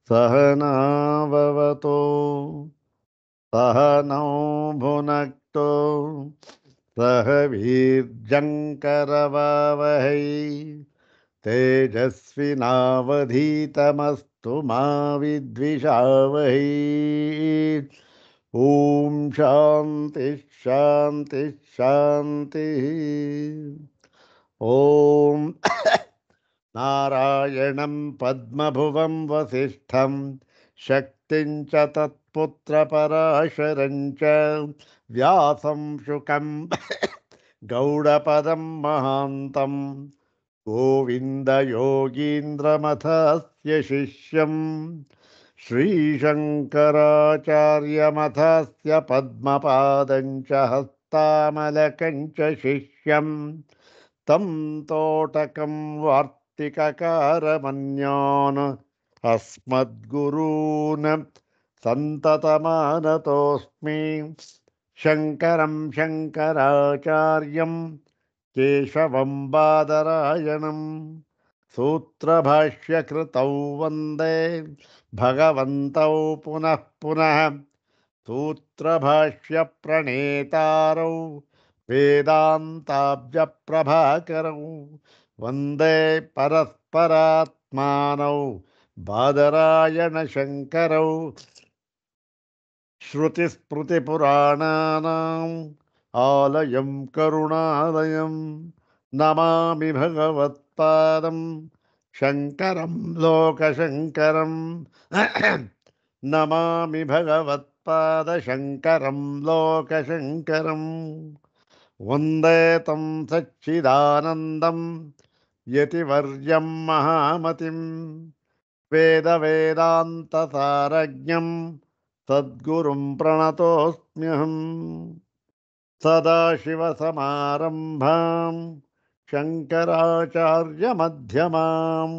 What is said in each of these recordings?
सहनाववतु सहनौ भुनक्तु सह वीर्यङ्करवावहै तेजस्विनावधीतमस्तु मा विद्विषावहै। ॐ शान्ति शान्ति शान्तिः। ॐ नारायणं पद्मभुवं वसिष्ठं शक्तिं च तत्पुत्रपराशरं च व्यासं शुकं गौडपदं महान्तं गोविन्दयोगीन्द्रमथस्य शिष्यं श्रीशङ्कराचार्यमथस्य पद्मपादं च हस्तामलकं च शिष्यं तं तोटकं वार्तिककारमन्यान् अस्मद्गुरून् सन्ततमानतोऽस्मि। शङ्करं शङ्कराचार्यं केशवं बादरायणं सूत्रभाष्यकृतौ वन्दे भगवन्तौ पुनः पुनः। सूत्रभाष्यप्रणेतारौ वेदान्ताब्जप्रभाकरौ वन्दे परस्परात्मानौ बादरायणशङ्करौ। श्रुतिस्मृतिपुराणानाम् आलयं करुणालयं नमामि भगवत्पादं शङ्करं लोकशङ्करं। नमामि भगवत्पादशङ्करं लोकशङ्करं। वन्दे तं सच्चिदानन्दं यतिवर्यं महामतिं वेदवेदान्तसारज्ञं सद्गुरुं प्रणतोऽस्म्यहम्। सदाशिवसमारम्भां शङ्कराचार्यमध्यमाम्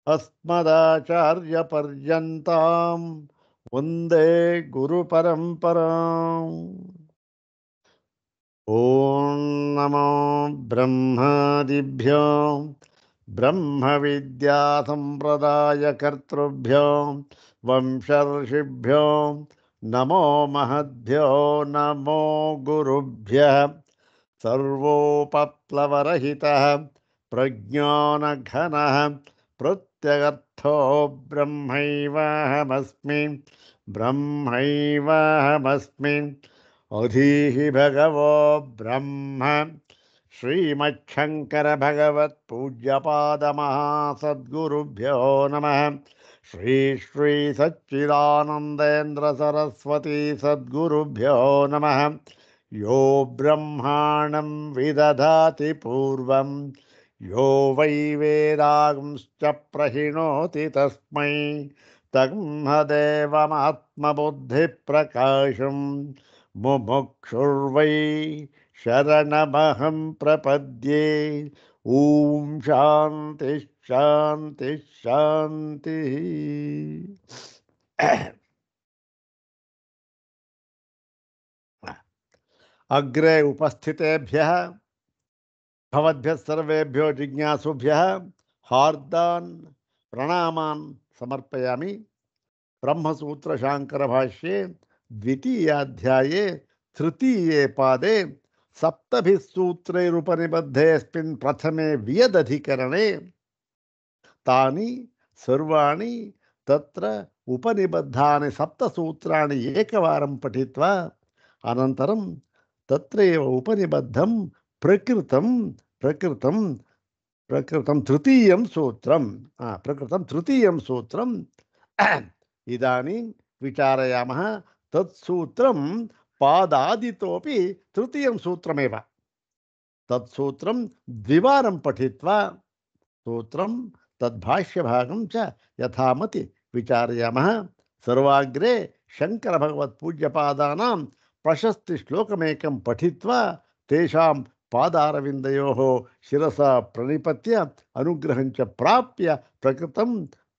अस्मदाचार्यपर्यन्तां वन्दे गुरुपरम्पराम्। ॐ नमो ब्रह्मादिभ्यो ब्रह्मविद्यासम्प्रदायकर्तृभ्यो वंशर्षिभ्यो नमो महद्भ्यो नमो गुरुभ्यः। सर्वोपप्लवरहितः प्रज्ञानघनः प्रत्यगर्थो ब्रह्मैवाहमस्मि ब्रह्मैवाहमस्मि। अधीहि भगवो ब्रह्म श्रीमच्छङ्कर भगवत्पूज्यपादमहासद्गुरुभ्यो नमः। श्री श्री सच्चिदानन्देन्द्र सरस्वती सद्गुरुभ्यो नमः। यो ब्रह्माणं विदधाति पूर्वं यो वै वेदांश्च प्रहिणोति तस्मै तन्मदेवमात्मबुद्धिप्रकाशं मुमुक्षुर्वै शरणमहं प्रपद्ये। ॐ शान्ति शान्ति शान्तिः। अग्रे उपस्थितेभ्यः भवद्भ्यः सर्वेभ्यो जिज्ञासुभ्यः हार्दान् प्रणामान् समर्पयामि। ब्रह्मसूत्र शांकर भाष्ये द्वितीयाध्याये तृतीये पादे सप्तभिः सूत्रैरुपनिबद्धेऽस्मिन् प्रथमे वियदधिकरणे तानि सर्वाणि तत्र उपनिबद्धानि सप्तसूत्राणि एकवारं पठित्वा अनन्तरं तत्रैव उपनिबद्धं प्रकृतं प्रकृतं प्रकृतं तृतीयं सूत्रं प्रकृतं तृतीयं सूत्रं इदानीं विचारयामः। तत्सूत्रं पादादितोपि तृतीयं सूत्रमेव। तत्सूत्रं द्विवारं पठित्वा सूत्रं तद्भाष्यभागं च यथामति विचारयामः। सर्वाग्रे शङ्करभगवत्पूज्यपादानां प्रशस्तिश्लोकमेकं पठित्वा तेषां पादारविन्दयोः शिरसा प्रणिपत्य अनुग्रहं च प्राप्य प्रकृतं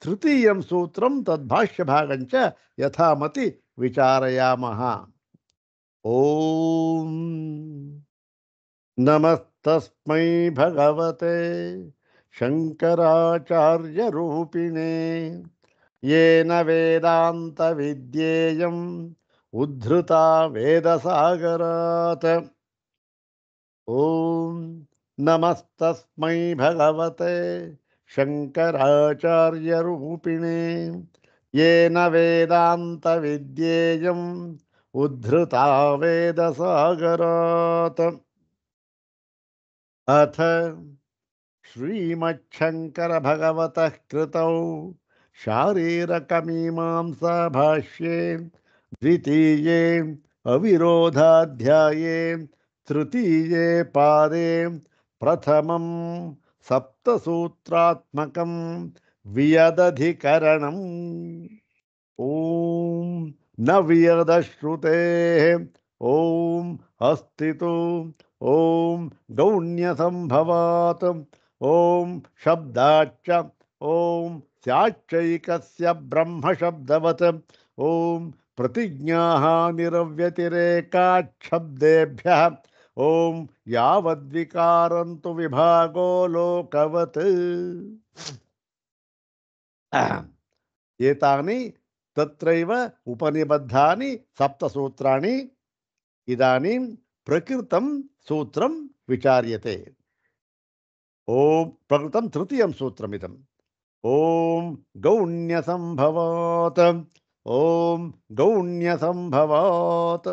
तृतीयं सूत्रं तद्भाष्यभागं च यथामति विचारयामः। ॐ नमस्तस्मै भगवते शङ्कराचार्यरूपिणे ಯೇನ ವೇದಾಂತ ವಿದ್ಯೇಯಂ ಉದ್ಧೃತ ವೇದಸಾಗರಾತ್. ಓಂ ನಮಸ್ತಸ್ಮೈ ಭಗವತೆ ಶಂಕರಾಚಾರ್ಯರೂಪಿಣೆ ಯೇನ ವೇದಾಂತ ವಿದ್ಯೇಯಂ ಉದ್ಧೃತ ವೇದಸಾಗರಾತ್. ಅಥ ಶ್ರೀಮಚ್ಛಂಕರ ಭಗವತಃ ಕೃತೌ ಶಾರೀರಕಮೀಮಾಂಸಾ ಭಾಷ್ಯೆ ದ್ವಿತೀಯೇ ಅವಿರೋಧಾಧ್ಯಾಯೇ ತೃತೀಯೇ ಪಾದೇ ಪ್ರಥಮಂ ಸಪ್ತಸೂತ್ರಾತ್ಮಕಂ ವಿಯದಧಿಕರಣಂ. ಓಂ ನ ವಿಯದಶ್ರುತೇಃ ಓಂ ಅಸ್ತಿತು ಓಂ ಗೌಣ್ಯಸಂಭವಾತ್ ಓಂ ಶಬ್ದಾಚ್ಚ ಓಂ ಸ್ಯಾಚ್ಚೈಕಸ್ಯ ಬ್ರಹ್ಮಶಬ್ದವತ್ ಓಂ ಪ್ರತಿಜ್ಞಾಃ ನಿರವ್ಯತಿರೇಕಾತ್ ಶಬ್ದೇಭ್ಯಃ ಓಂ ಯಾವದ್ವಿಕಾರಂತು ವಿಭಾಗೋ ಲೋಕವತ್. ಏತಾನಿ ತತ್ರೈವ ಉಪನಿಬದ್ಧಾನಿ ಸಪ್ತಸೂತ್ರಾಣಿ ಇದಾನೀಂ ಪ್ರಕೃತಂ ಸೂತ್ರಂ ವಿಚಾರ್ಯತೆ. ಓಂ ಪ್ರಕೃತಂ ತೃತೀಯಂ ಸೂತ್ರಮಿದಂ. ಓಂ ಗೌಣ್ಯಸಂಭವಾತ್ ಓಂ ಗೌಣ್ಯಸಂಭವಾತ್.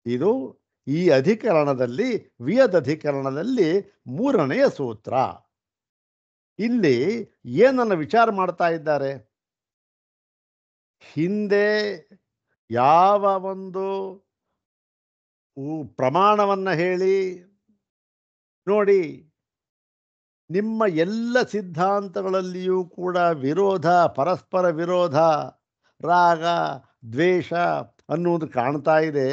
ಇದು ಈ ಅಧಿಕರಣದಲ್ಲಿ ವಿಯದಧಿಕರಣದಲ್ಲಿ ಮೂರನೆಯ ಸೂತ್ರ. ಇಲ್ಲಿ ಏನನ್ನು ವಿಚಾರ ಮಾಡ್ತಾ ಇದ್ದಾರೆ? ಹಿಂದೆ ಯಾವ ಒಂದು ಪ್ರಮಾಣವನ್ನು ಹೇಳಿ ನೋಡಿ, ನಿಮ್ಮ ಎಲ್ಲ ಸಿದ್ಧಾಂತಗಳಲ್ಲಿಯೂ ಕೂಡ ವಿರೋಧ, ಪರಸ್ಪರ ವಿರೋಧ, ರಾಗ ದ್ವೇಷ ಅನ್ನುವುದು ಕಾಣ್ತಾ ಇದೆ.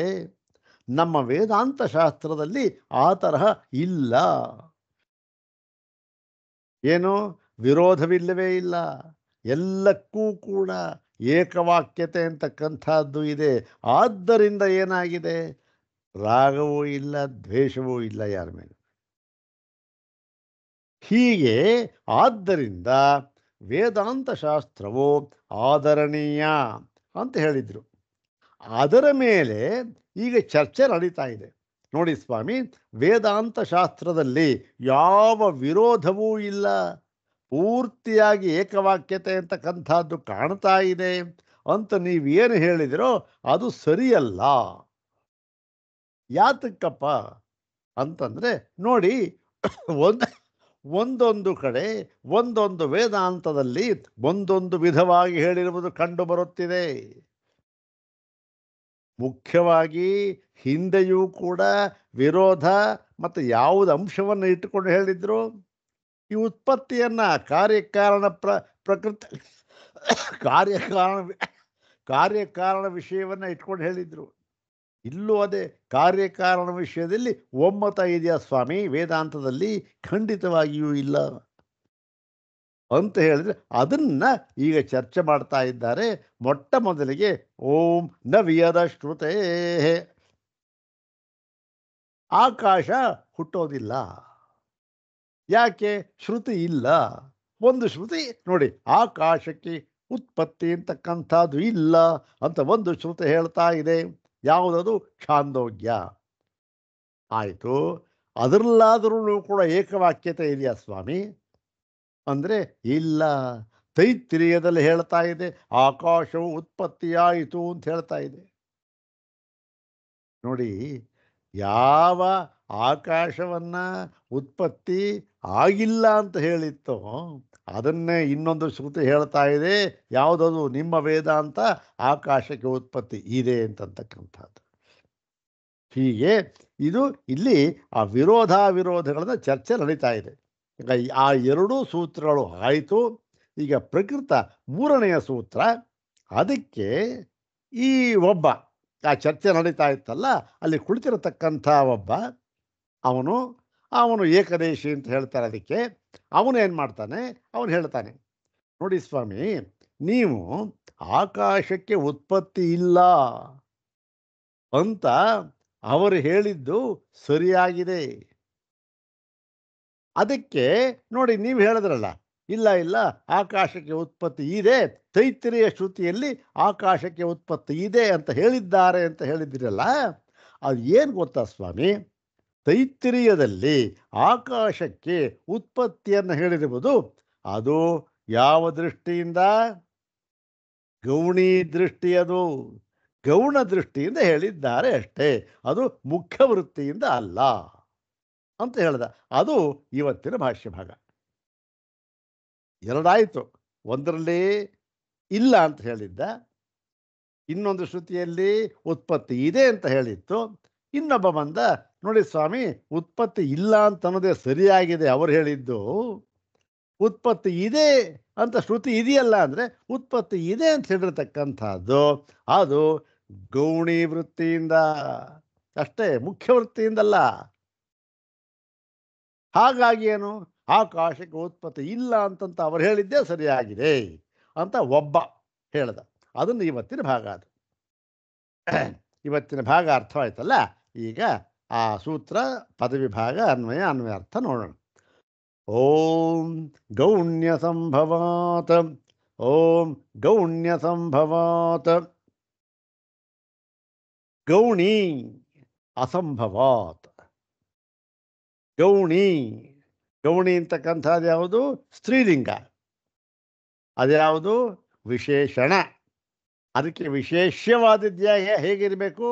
ನಮ್ಮ ವೇದಾಂತ ಶಾಸ್ತ್ರದಲ್ಲಿ ಆ ತರಹ ಇಲ್ಲ. ಏನು ವಿರೋಧವಿಲ್ಲವೇ ಇಲ್ಲ, ಎಲ್ಲಕ್ಕೂ ಕೂಡ ಏಕವಾಕ್ಯತೆ ಅಂತಕ್ಕಂಥದ್ದು ಇದೆ. ಆದ್ದರಿಂದ ಏನಾಗಿದೆ? ರಾಗವೂ ಇಲ್ಲ, ದ್ವೇಷವೂ ಇಲ್ಲ ಯಾರ ಮೇಲೆ. ಹೀಗೆ ಆದ್ದರಿಂದ ವೇದಾಂತ ಶಾಸ್ತ್ರವು ಆದರಣೀಯ ಅಂತ ಹೇಳಿದರು. ಅದರ ಮೇಲೆ ಈಗ ಚರ್ಚೆ ನಡೀತಾ ಇದೆ. ನೋಡಿ ಸ್ವಾಮಿ, ವೇದಾಂತ ಶಾಸ್ತ್ರದಲ್ಲಿ ಯಾವ ವಿರೋಧವೂ ಇಲ್ಲ, ಪೂರ್ತಿಯಾಗಿ ಏಕವಾಕ್ಯತೆ ಅಂತಕ್ಕಂಥದ್ದು ಕಾಣ್ತಾ ಇದೆ ಅಂತ ನೀವೇನು ಹೇಳಿದಿರೋ ಅದು ಸರಿಯಲ್ಲ. ಯಾತಕ್ಕಪ್ಪ ಅಂತಂದರೆ ನೋಡಿ, ಒಂದೊಂದು ಕಡೆ ಒಂದೊಂದು ವೇದಾಂತದಲ್ಲಿ ಒಂದೊಂದು ವಿಧವಾಗಿ ಹೇಳಿರುವುದು ಕಂಡು ಬರುತ್ತಿದೆ. ಮುಖ್ಯವಾಗಿ ಹಿಂದೆಯೂ ಕೂಡ ವಿರೋಧ ಮತ್ತು ಯಾವುದು ಅಂಶವನ್ನು ಇಟ್ಟುಕೊಂಡು ಹೇಳಿದ್ರು? ಈ ಉತ್ಪತ್ತಿಯನ್ನು ಕಾರ್ಯಕಾರಣ ಪ್ರಕೃತಿ ಕಾರ್ಯಕಾರಣ ವಿಷಯವನ್ನು ಇಟ್ಕೊಂಡು ಹೇಳಿದ್ರು. ಇಲ್ಲೂ ಅದೇ ಕಾರ್ಯಕಾರಣ ವಿಷಯದಲ್ಲಿ ಒಮ್ಮತ ಇದೆಯಾ ಸ್ವಾಮಿ ವೇದಾಂತದಲ್ಲಿ? ಖಂಡಿತವಾಗಿಯೂ ಇಲ್ಲ ಅಂತ ಹೇಳಿದ್ರೆ ಅದನ್ನು ಈಗ ಚರ್ಚೆ ಮಾಡ್ತಾ ಇದ್ದಾರೆ. ಮೊಟ್ಟ ಮೊದಲಿಗೆ ಓಂ ನ ವಿಯದ ಶ್ರುತೇ, ಆಕಾಶ ಹುಟ್ಟೋದಿಲ್ಲ. ಯಾಕೆ? ಶ್ರುತಿ ಇಲ್ಲ. ಒಂದು ಶ್ರುತಿ ನೋಡಿ, ಆಕಾಶಕ್ಕೆ ಉತ್ಪತ್ತಿ ಅಂತಕ್ಕಂಥದ್ದು ಇಲ್ಲ ಅಂತ ಒಂದು ಶ್ರುತಿ ಹೇಳ್ತಾ ಇದೆ. ಯಾವುದದು? ಛಾಂದೋಗ್ಯ. ಆಯಿತು, ಅದರಲ್ಲಾದರೂ ಕೂಡ ಏಕವಾಕ್ಯತೆ ಇದೆಯಾ ಸ್ವಾಮಿ ಅಂದರೆ ಇಲ್ಲ. ತೈತ್ರಿಯದಲ್ಲಿ ಹೇಳ್ತಾ ಇದೆ ಆಕಾಶವು ಉತ್ಪತ್ತಿಯಾಯಿತು ಅಂತ ಹೇಳ್ತಾ ಇದೆ. ನೋಡಿ, ಯಾವ ಆಕಾಶವನ್ನು ಉತ್ಪತ್ತಿ ಆಗಿಲ್ಲ ಅಂತ ಹೇಳಿತ್ತೋ ಅದನ್ನೇ ಇನ್ನೊಂದು ಶ್ರುತಿ ಹೇಳ್ತಾ ಇದೆ. ಯಾವುದದು? ನಿಮ್ಮ ವೇದಾಂತ ಆಕಾಶಕ್ಕೆ ಉತ್ಪತ್ತಿ ಇದೆ ಅಂತಕ್ಕಂಥದ್ದು. ಹೀಗೆ ಇದು ಇಲ್ಲಿ ಆ ವಿರೋಧಾವಿರೋಧಗಳನ್ನು ಚರ್ಚೆ ನಡೀತಾ ಇದೆ. ಈಗ ಆ ಎರಡೂ ಸೂತ್ರಗಳು ಆಯಿತು. ಈಗ ಪ್ರಕೃತ ಮೂರನೆಯ ಸೂತ್ರ. ಅದಕ್ಕೆ ಈ ಒಬ್ಬ ಆ ಚರ್ಚೆ ನಡೀತಾ ಇತ್ತಲ್ಲ, ಅಲ್ಲಿ ಕುಳಿತಿರತಕ್ಕಂಥ ಒಬ್ಬ ಅವನು ಏಕದೇಶಿ ಅಂತ ಹೇಳ್ತಾರೆ. ಅದಕ್ಕೆ ಅವನು ಏನು ಮಾಡ್ತಾನೆ? ಅವನು ಹೇಳ್ತಾನೆ, ನೋಡಿ ಸ್ವಾಮಿ, ನೀವು ಆಕಾಶಕ್ಕೆ ಉತ್ಪತ್ತಿ ಇಲ್ಲ ಅಂತ ಅವರು ಹೇಳಿದ್ದು ಸರಿಯಾಗಿದೆ. ಅದಕ್ಕೆ ನೋಡಿ, ನೀವು ಹೇಳಿದ್ರಲ್ಲ ಇಲ್ಲ ಇಲ್ಲ, ಆಕಾಶಕ್ಕೆ ಉತ್ಪತ್ತಿ ಇದೆ, ತೈತ್ತಿರಿಯ ಶ್ರುತಿಯಲ್ಲಿ ಆಕಾಶಕ್ಕೆ ಉತ್ಪತ್ತಿ ಇದೆ ಅಂತ ಹೇಳಿದ್ದಾರೆ ಅಂತ ಹೇಳಿದಿರಲ್ಲ, ಅದು ಏನು ಗೊತ್ತಾ ಸ್ವಾಮಿ? ತೈತ್ತಿರಿಯದಲ್ಲಿ ಆಕಾಶಕ್ಕೆ ಉತ್ಪತ್ತಿಯನ್ನು ಹೇಳಿರುವುದು ಅದು ಯಾವ ದೃಷ್ಟಿಯಿಂದ? ಗೌಣಿ ದೃಷ್ಟಿ. ಅದು ಗೌಣ ದೃಷ್ಟಿಯಿಂದ ಹೇಳಿದ್ದಾರೆ ಅಷ್ಟೇ, ಅದು ಮುಖ್ಯ ವೃತ್ತಿಯಿಂದ ಅಲ್ಲ ಅಂತ ಹೇಳ್ದ. ಅದು ಇವತ್ತಿನ ಭಾಷ್ಯ ಭಾಗ. ಎರಡಾಯಿತು. ಒಂದರಲ್ಲಿ ಇಲ್ಲ ಅಂತ ಹೇಳಿದ್ದ, ಇನ್ನೊಂದು ಶ್ರುತಿಯಲ್ಲಿ ಉತ್ಪತ್ತಿ ಇದೆ ಅಂತ ಹೇಳಿತ್ತು. ಇನ್ನೊಬ್ಬ ಬಂದ, ನೋಡಿ ಸ್ವಾಮಿ, ಉತ್ಪತ್ತಿ ಇಲ್ಲ ಅಂತ ಅನ್ನೋದೇ ಸರಿಯಾಗಿದೆ ಅವರು ಹೇಳಿದ್ದು, ಉತ್ಪತ್ತಿ ಇದೆ ಅಂತ ಶ್ರುತಿ ಇದೆಯಲ್ಲ ಅಂದರೆ ಉತ್ಪತ್ತಿ ಇದೆ ಅಂತ ಹೇಳಿರ್ತಕ್ಕಂಥದ್ದು ಅದು ಗೌಣಿ ವೃತ್ತಿಯಿಂದ ಅಷ್ಟೇ, ಮುಖ್ಯ ವೃತ್ತಿಯಿಂದಲ್ಲ. ಹಾಗಾಗಿ ಏನು, ಆಕಾಶಕ್ಕೆ ಉತ್ಪತ್ತಿ ಇಲ್ಲ ಅಂತಂತ ಅವರು ಹೇಳಿದ್ದೇ ಸರಿಯಾಗಿದೆ ಅಂತ ಒಬ್ಬ ಹೇಳ್ದ. ಅದನ್ನು ಇವತ್ತಿನ ಭಾಗ. ಅದು ಇವತ್ತಿನ ಭಾಗ ಅರ್ಥವಾಯ್ತಲ್ಲ. ಈಗ ಆ ಸೂತ್ರ ಪದವಿ ಭಾಗ ಅನ್ವಯ ಅರ್ಥ ನೋಡೋಣ. ಓಂ ಗೌಣ್ಯ ಸಂಭವಾತ್, ಓಂ ಗೌಣ್ಯ ಸಂಭವಾತ್. ಗೌಣಿ ಅಸಂಭವಾತ್. ಗೌಣಿ ಗೌಣಿ ಅಂತಕ್ಕಂಥದ್ದು ಯಾವುದು? ಸ್ತ್ರೀಲಿಂಗ. ಅದ್ಯಾವುದು? ವಿಶೇಷಣ. ಅದಕ್ಕೆ ವಿಶೇಷವಾದಿದ್ಯಾ ಹೇಗಿರಬೇಕು?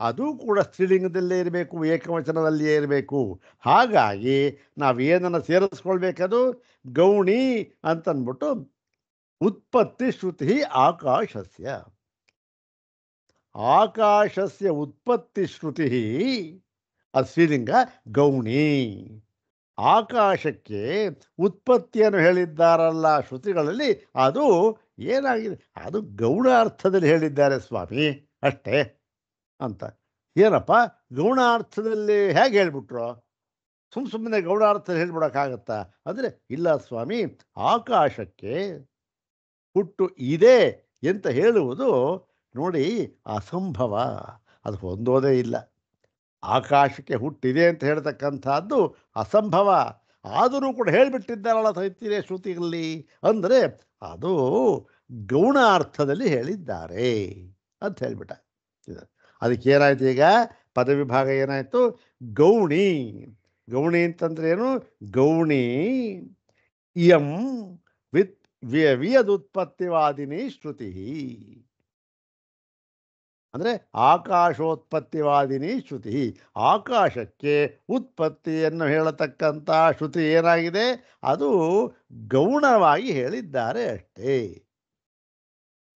ಅದು ಕೂಡ ಸ್ತ್ರೀಲಿಂಗದಲ್ಲೇ ಇರಬೇಕು, ಏಕವಚನದಲ್ಲಿಯೇ ಇರಬೇಕು. ಹಾಗಾಗಿ ನಾವೇನನ್ನು ಸೇರಿಸ್ಕೊಳ್ಬೇಕದು? ಗೌಣಿ ಅಂತನ್ಬಿಟ್ಟು ಉತ್ಪತ್ತಿ ಶ್ರುತಿ ಆಕಾಶಸ್ಯ. ಆಕಾಶಸ್ಯ ಉತ್ಪತ್ತಿ ಶ್ರುತಿ ಅದು ಸ್ತ್ರೀಲಿಂಗ ಗೌಣಿ. ಆಕಾಶಕ್ಕೆ ಉತ್ಪತ್ತಿಯನ್ನು ಹೇಳಿದ್ದಾರಲ್ಲ ಶ್ರುತಿಗಳಲ್ಲಿ, ಅದು ಏನಾಗಿದೆ? ಅದು ಗೌಣ ಅರ್ಥದಲ್ಲಿ ಹೇಳಿದ್ದಾರೆ ಸ್ವಾಮಿ ಅಷ್ಟೇ ಅಂತ. ಏನಪ್ಪ ಗೌಣಾರ್ಥದಲ್ಲಿ ಹೇಗೆ ಹೇಳ್ಬಿಟ್ರು? ಸುಮ್ಮನೆ ಗೌಣಾರ್ಥದಲ್ಲಿ ಹೇಳ್ಬಿಡೋಕ್ಕಾಗತ್ತಾ ಅಂದರೆ, ಇಲ್ಲ ಸ್ವಾಮಿ, ಆಕಾಶಕ್ಕೆ ಹುಟ್ಟು ಇದೆ ಅಂತ ಹೇಳುವುದು ನೋಡಿ ಅಸಂಭವ, ಅದು ಹೊಂದೋದೇ ಇಲ್ಲ. ಆಕಾಶಕ್ಕೆ ಹುಟ್ಟಿದೆ ಅಂತ ಹೇಳ್ತಕ್ಕಂಥದ್ದು ಅಸಂಭವ. ಆದರೂ ಕೂಡ ಹೇಳಿಬಿಟ್ಟಿದ್ದಾರಲ್ಲ ತೈತ್ತಿರಿಯ ಶ್ರುತಿಗಳಲ್ಲಿ, ಅಂದರೆ ಅದು ಗೌಣ ಅರ್ಥದಲ್ಲಿ ಹೇಳಿದ್ದಾರೆ ಅಂತ ಹೇಳಿಬಿಟ್ಟ. ಅದಕ್ಕೆ ಏನಾಯ್ತು ಈಗ? ಪದವಿ ಭಾಗ ಏನಾಯಿತು? ಗೌಣಿ. ಗೌಣಿ ಅಂತಂದ್ರೆ ಏನು? ಗೌಣಿ ಇಯಂ ವಿತ್ ವಿಯದುತ್ಪತ್ತಿವಾದಿನಿ ಶ್ರುತಿ. ಅಂದರೆ ಆಕಾಶೋತ್ಪತ್ತಿವಾದಿನಿ ಶ್ರುತಿ. ಆಕಾಶಕ್ಕೆ ಉತ್ಪತ್ತಿಯನ್ನು ಹೇಳತಕ್ಕಂಥ ಶ್ರುತಿ ಏನಾಗಿದೆ? ಅದು ಗೌಣವಾಗಿ ಹೇಳಿದ್ದಾರೆ ಅಷ್ಟೇ.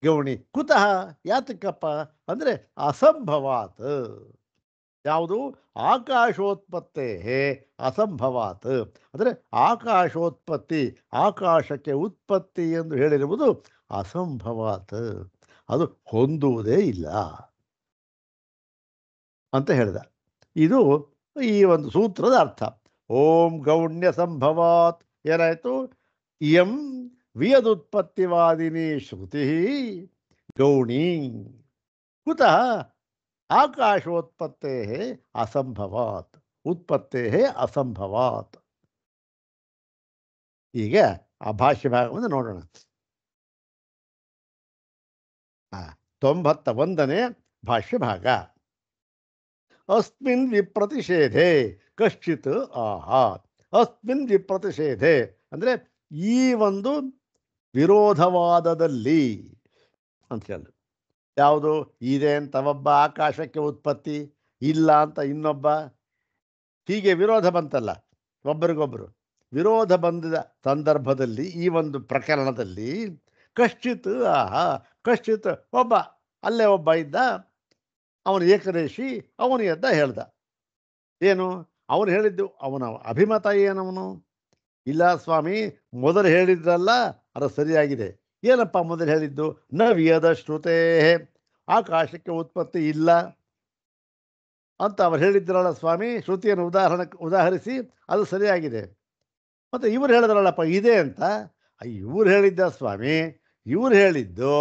ಗೌಣಿ ಕುತಃ ಯಾತಕ್ಕಪ್ಪ ಅಂದರೆ ಅಸಂಭವಾತ್. ಯಾವುದು? ಆಕಾಶೋತ್ಪತ್ತೇ ಅಸಂಭವಾತ್. ಅಂದರೆ ಆಕಾಶೋತ್ಪತ್ತಿ, ಆಕಾಶಕ್ಕೆ ಉತ್ಪತ್ತಿ ಎಂದು ಹೇಳಿರುವುದು ಅಸಂಭವಾತ್, ಅದು ಹೊಂದುವುದೇ ಇಲ್ಲ ಅಂತ ಹೇಳಿದ. ಇದು ಈ ಒಂದು ಸೂತ್ರದ ಅರ್ಥ. ಓಂ ಗೌಣ್ಯ ಸಂಭವಾತ್ ಏನಾಯಿತು? ಇಯಂ ವಿಯದುತ್ಪತ್ತಿವಾದಿನಿ ಶ್ರುತಿ ಗೌಣಿ ಕುತಃ ಆಕಾಶೋತ್ಪತ್ತೇ ಅಸಂಭವಾತ್, ಉತ್ಪತ್ತೇ ಅಸಂಭವಾತ್. ಈಗ ಆ ಭಾಷ್ಯ ಭಾಗವನ್ನು ನೋಡೋಣ. 91ನೇ ಭಾಷ್ಯ ಭಾಗ. ಅಸ್ಮಿನ್ ವಿಪ್ರತಿಷೇಧೆ ಕಶ್ಚಿತ್ ಆಹಾ. ಅಸ್ಮಿನ್ ವಿಪ್ರತಿಷೇಧೆ ಅಂದರೆ ಈ ಒಂದು ವಿರೋಧವಾದದಲ್ಲಿ ಅಂತ ಹೇಳಿ. ಯಾವುದು? ಇದೆ ಅಂತ ಒಬ್ಬ, ಆಕಾಶಕ್ಕೆ ಉತ್ಪತ್ತಿ ಇಲ್ಲ ಅಂತ ಇನ್ನೊಬ್ಬ, ಹೀಗೆ ವಿರೋಧ ಬಂತಲ್ಲ ಒಬ್ಬರಿಗೊಬ್ಬರು. ವಿರೋಧ ಬಂದ ಸಂದರ್ಭದಲ್ಲಿ ಈ ಒಂದು ಪ್ರಕರಣದಲ್ಲಿ ಕಶ್ಚಿತ್ ಆಹಾ, ಕಶ್ಚಿತ್ ಒಬ್ಬ, ಅಲ್ಲೇ ಒಬ್ಬ ಇದ್ದ, ಅವನು ಏಕದೇಶಿ, ಅವನು ಎದ್ದ ಹೇಳ್ದ. ಏನು ಅವನು ಹೇಳಿದ್ದು? ಅವನ ಅಭಿಮತ ಏನವನು? ಇಲ್ಲ ಸ್ವಾಮಿ, ಮೊದಲು ಹೇಳಿದ್ರಲ್ಲ ಅದು ಸರಿಯಾಗಿದೆ. ಏನಪ್ಪ ಮೊದಲು ಹೇಳಿದ್ದು? ನ ವಿಯದ ಶ್ರುತೇ, ಆಕಾಶಕ್ಕೆ ಉತ್ಪತ್ತಿ ಇಲ್ಲ ಅಂತ ಅವ್ರು ಹೇಳಿದ್ರಲ್ಲ ಸ್ವಾಮಿ, ಶ್ರುತಿಯನ್ನು ಉದಾಹರಿಸಿ, ಅದು ಸರಿಯಾಗಿದೆ. ಮತ್ತು ಇವ್ರು ಹೇಳಿದ್ರಲ್ಲಪ್ಪ ಇದೆ ಅಂತ. ಇವ್ರು ಹೇಳಿದ್ದ ಸ್ವಾಮಿ, ಇವ್ರು ಹೇಳಿದ್ದು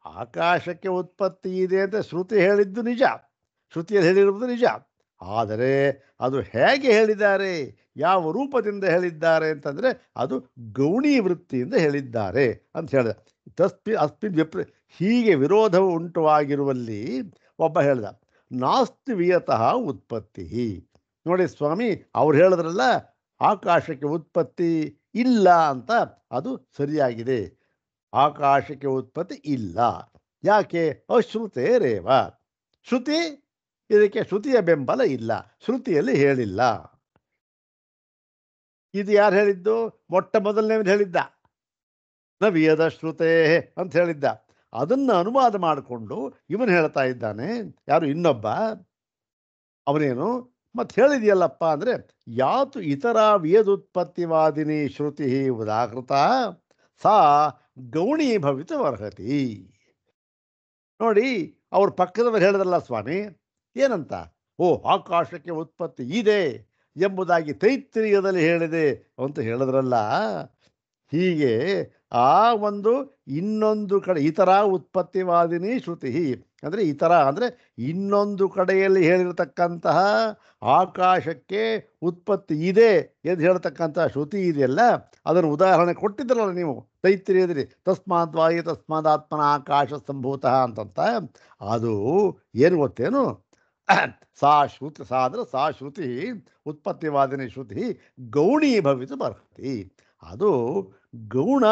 ಆಕಾಶಕ್ಕೆ ಉತ್ಪತ್ತಿ ಇದೆ ಅಂತ ಶ್ರುತಿ ಹೇಳಿದ್ದು ನಿಜ, ಶ್ರುತಿಯಲ್ಲಿ ಹೇಳಿರುವುದು ನಿಜ. ಆದರೆ ಅದು ಹೇಗೆ ಹೇಳಿದ್ದಾರೆ, ಯಾವ ರೂಪದಿಂದ ಹೇಳಿದ್ದಾರೆ ಅಂತಂದರೆ ಅದು ಗೌಣಿ ವೃತ್ತಿಯಿಂದ ಹೇಳಿದ್ದಾರೆ ಅಂತ ಹೇಳಿದ. ಅಸ್ಮಿನ್ ಹೀಗೆ ವಿರೋಧವು ಉಂಟುವಾಗಿರುವಲ್ಲಿ ಒಬ್ಬ ಹೇಳ್ದ, ನಾಸ್ತಿ ವಿಯತಃ ಉತ್ಪತ್ತಿ. ನೋಡಿ ಸ್ವಾಮಿ, ಅವ್ರು ಹೇಳಿದ್ರಲ್ಲ ಆಕಾಶಕ್ಕೆ ಉತ್ಪತ್ತಿ ಇಲ್ಲ ಅಂತ, ಅದು ಸರಿಯಾಗಿದೆ. ಆಕಾಶಕ್ಕೆ ಉತ್ಪತ್ತಿ ಇಲ್ಲ. ಯಾಕೆ? ಅಶ್ರುತೇರೇವ. ಶ್ರುತಿ, ಇದಕ್ಕೆ ಶ್ರುತಿಯ ಬೆಂಬಲ ಇಲ್ಲ, ಶ್ರುತಿಯಲ್ಲಿ ಹೇಳಿಲ್ಲ. ಇದು ಯಾರು ಹೇಳಿದ್ದು? ಮೊಟ್ಟ ಮೊದಲನೇ ಹೇಳಿದ್ದ, ನ ವಿಯದ ಶ್ರುತೇ ಅಂತ ಹೇಳಿದ್ದ. ಅದನ್ನು ಅನುವಾದ ಮಾಡಿಕೊಂಡು ಇವನು ಹೇಳ್ತಾ ಇದ್ದಾನೆ, ಯಾರು ಇನ್ನೊಬ್ಬ, ಅವನೇನು ಮತ್ತೆ ಹೇಳಿದೆಯಲ್ಲಪ್ಪ ಅಂದರೆ, ಯಾತು ಇತರ ವಿಯದುತ್ಪತ್ತಿವಾದಿನಿ ಶ್ರುತಿ ಉದಾಕೃತ ಸಾ ಗೌಣಿ ಭವಿತುಮರ್ಹತಿ. ನೋಡಿ, ಅವ್ರ ಪಕ್ಕದವರು ಹೇಳಿದ್ರಲ್ಲ ಸ್ವಾಮಿ, ಏನಂತ? ಓ, ಆಕಾಶಕ್ಕೆ ಉತ್ಪತ್ತಿ ಇದೆ ಎಂಬುದಾಗಿ ತೈತ್ರಿಯದಲ್ಲಿ ಹೇಳಿದೆ ಅಂತ ಹೇಳಿದ್ರಲ್ಲ. ಹೀಗೆ ಆ ಒಂದು ಇನ್ನೊಂದು ಕಡೆ ಇತರ ಉತ್ಪತ್ತಿವಾದಿನಿ ಶ್ರುತಿ ಅಂದರೆ, ಇತರ ಅಂದರೆ ಇನ್ನೊಂದು ಕಡೆಯಲ್ಲಿ ಹೇಳಿರತಕ್ಕಂತಹ ಆಕಾಶಕ್ಕೆ ಉತ್ಪತ್ತಿ ಇದೆ ಎಂದು ಹೇಳ್ತಕ್ಕಂತಹ ಶ್ರುತಿ ಇದೆಯಲ್ಲ, ಅದನ್ನು ಉದಾಹರಣೆ ಕೊಟ್ಟಿದ್ರಲ್ಲ ನೀವು ತೈತ್ರಿಯದಲ್ಲಿ, ತಸ್ಮಾದ್ವಾಯು ತಸ್ಮಾದಾತ್ಮನ ಆಕಾಶ ಸಂಭೂತಃ ಅಂತಂತ. ಅದು ಏನು ಗೊತ್ತೇನು? ಸಾ ಶ್ರುತಿ, ಸಾ ಅಂದರೆ ಸಾ ಶ್ರುತಿ, ಉತ್ಪತ್ತಿವಾದಿನಿ ಶ್ರುತಿ ಗೌಣಿ ಭವಿತು ಬರ್ತಿ. ಅದು ಗೌಣ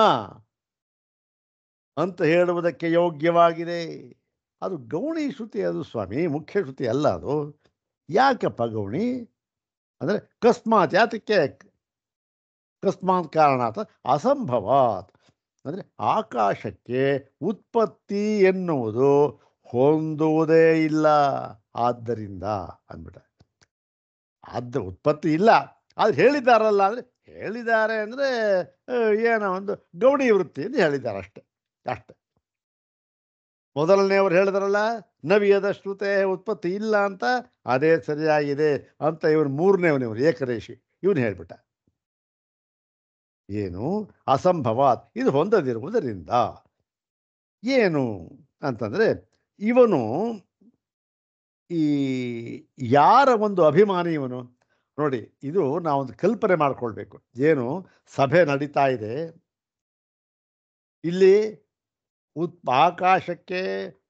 ಅಂತ ಹೇಳುವುದಕ್ಕೆ ಯೋಗ್ಯವಾಗಿದೆ. ಅದು ಗೌಣಿ ಶ್ರುತಿ, ಅದು ಸ್ವಾಮಿ, ಮುಖ್ಯ ಶ್ರುತಿ ಅಲ್ಲ ಅದು. ಯಾಕಪ್ಪ ಗೌಣಿ ಅಂದರೆ, ಕಸ್ಮಾತ್, ಯಾತಕ್ಕೆ? ಕಸ್ಮಾತ್ ಕಾರಣಾತ್ ಅಸಂಭವಾತ್ ಅಂದರೆ, ಆಕಾಶಕ್ಕೆ ಉತ್ಪತ್ತಿ ಎನ್ನುವುದು ಹೊಂದುವುದೇ ಇಲ್ಲ, ಆದ್ದರಿಂದ ಅಂದ್ಬಿಟ್ಟ. ಉತ್ಪತ್ತಿ ಇಲ್ಲ, ಅದು ಹೇಳಿದ್ದಾರಲ್ಲ ಅಂದರೆ, ಹೇಳಿದ್ದಾರೆ ಅಂದರೆ ಏನೋ ಒಂದು ಗೌಡಿ ವೃತ್ತಿ ಅಂತ ಹೇಳಿದ್ದಾರೆ ಅಷ್ಟೆ. ಮೊದಲನೆಯವರು ಹೇಳಿದಾರಲ್ಲ ನವಿಯದ ಶ್ರುತೆ ಉತ್ಪತ್ತಿ ಇಲ್ಲ ಅಂತ, ಅದೇ ಸರಿಯಾಗಿದೆ ಅಂತ ಇವನು ಮೂರನೇವನಿವರು ಏಕರೇಶಿ ಇವನು ಹೇಳ್ಬಿಟ್ಟ. ಏನು? ಅಸಂಭವಾತ್, ಇದು ಹೊಂದದಿರುವುದರಿಂದ. ಏನು ಅಂತಂದರೆ, ಇವನು ಈ ಯಾರ ಒಂದು ಅಭಿಮಾನಿ ಇವನು? ನೋಡಿ, ಇದು ನಾವೊಂದು ಕಲ್ಪನೆ ಮಾಡ್ಕೊಳ್ಬೇಕು. ಏನು? ಸಭೆ ನಡೀತಾ ಇದೆ, ಇಲ್ಲಿ ಆಕಾಶಕ್ಕೆ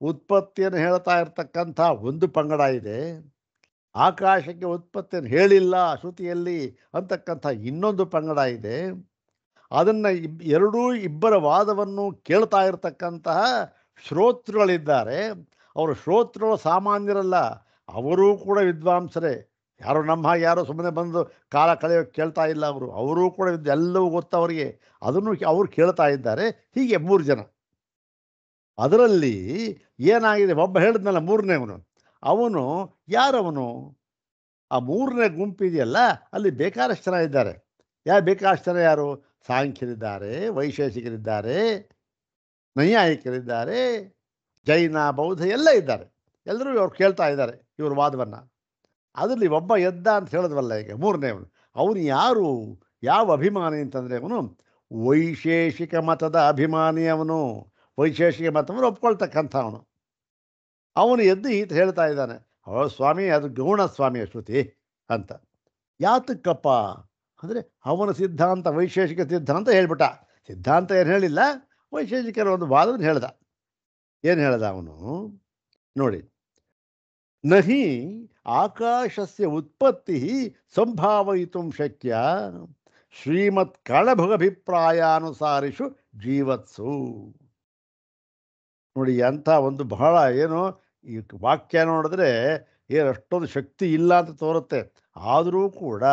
ಉತ್ಪತ್ತಿಯನ್ನು ಹೇಳ್ತಾ ಇರ್ತಕ್ಕಂಥ ಒಂದು ಪಂಗಡ ಇದೆ, ಆಕಾಶಕ್ಕೆ ಉತ್ಪತ್ತಿಯನ್ನು ಹೇಳಿಲ್ಲ ಶ್ರುತಿಯಲ್ಲಿ ಅಂತಕ್ಕಂಥ ಇನ್ನೊಂದು ಪಂಗಡ ಇದೆ. ಅದನ್ನು ಇಬ್ಬರ ವಾದವನ್ನು ಕೇಳ್ತಾ ಇರತಕ್ಕಂತಹ ಶ್ರೋತೃಗಳಿದ್ದಾರೆ. ಅವರು ಶ್ರೋತೃಗಳು ಸಾಮಾನ್ಯರಲ್ಲ, ಅವರೂ ಕೂಡ ವಿದ್ವಾಂಸರೇ. ಯಾರು ನಮ್ಮ ಹಾಗೆ ಯಾರು ಸುಮ್ಮನೆ ಬಂದು ಕಾಲ ಕಳೆಯೋಕ್ಕೆ ಕೇಳ್ತಾ ಇಲ್ಲ. ಅವರೂ ಕೂಡ ಎಲ್ಲವೂ ಗೊತ್ತವರಿಗೆ, ಅದನ್ನು ಅವರು ಕೇಳ್ತಾ ಇದ್ದಾರೆ. ಹೀಗೆ 3 ಜನ. ಅದರಲ್ಲಿ ಏನಾಗಿದೆ, ಒಬ್ಬ ಹೇಳಿದ್ನಲ್ಲ ಮೂರನೇವನು, ಅವನು ಯಾರವನು? ಆ 3ನೇ ಗುಂಪಿದೆಯಲ್ಲ, ಅಲ್ಲಿ ಬೇಕಾದಷ್ಟು ಜನ ಇದ್ದಾರೆ. ಬೇಕಾದಷ್ಟು ಜನ ಯಾರು? ಸಾಂಖ್ಯರಿದ್ದಾರೆ, ವೈಶೇಷಿಕರಿದ್ದಾರೆ, ನೈಯಾಯಿಕರಿದ್ದಾರೆ, ಜೈನ, ಬೌದ್ಧ ಎಲ್ಲ ಇದ್ದಾರೆ. ಎಲ್ಲರೂ ಅವ್ರು ಕೇಳ್ತಾ ಇದ್ದಾರೆ ಇವ್ರ ವಾದವನ್ನು. ಅದರಲ್ಲಿ ಒಬ್ಬ ಎದ್ದ ಅಂತ ಹೇಳಿದ್ವಲ್ಲ ಈಗ, 3ನೇವನು. ಅವನು ಯಾರು? ಯಾವ ಅಭಿಮಾನಿ ಅಂತಂದರೆ, ಅವನು ವೈಶೇಷಿಕ ಮತದ ಅಭಿಮಾನಿ. ಅವನು ವೈಶೇಷಿಕ ಮತವನ್ನು ಒಪ್ಕೊಳ್ತಕ್ಕಂಥ ಅವನು ಎದ್ದು ಈತ ಹೇಳ್ತಾ ಇದ್ದಾನೆ, ಓ ಸ್ವಾಮಿ, ಅದು ಗೌಣ ಸ್ವಾಮಿಯ ಶ್ರುತಿ ಅಂತ. ಯಾತಕ್ಕಪ್ಪ ಅಂದರೆ, ಅವನ ಸಿದ್ಧಾಂತ ವೈಶೇಷಿಕ ಸಿದ್ಧಾಂತ ಹೇಳ್ಬಿಟ್ಟ. ಸಿದ್ಧಾಂತ ಏನು ಹೇಳಿಲ್ಲ, ವೈಶೇಷಿಕರ ಒಂದು ವಾದವನ್ನು ಹೇಳ್ದ. ಏನು ಹೇಳ್ದ ಅವನು? ನೋಡಿ, ನಹಿ ಆಕಾಶಸ್ಯ ಉತ್ಪತ್ತಿ ಸಂಭಾವಯಿತು ಶಕ್ಯ ಶ್ರೀಮತ್ ಕಳಭುಗಭಿಪ್ರಾಯಾನುಸಾರಿಷು ಜೀವತ್ಸು. ನೋಡಿ, ಅಂಥ ಒಂದು ಬಹಳ ಏನು ಈ ವಾಕ್ಯ ನೋಡಿದ್ರೆ ಅಷ್ಟೊಂದು ಶಕ್ತಿ ಇಲ್ಲ ಅಂತ ತೋರುತ್ತೆ. ಆದರೂ ಕೂಡ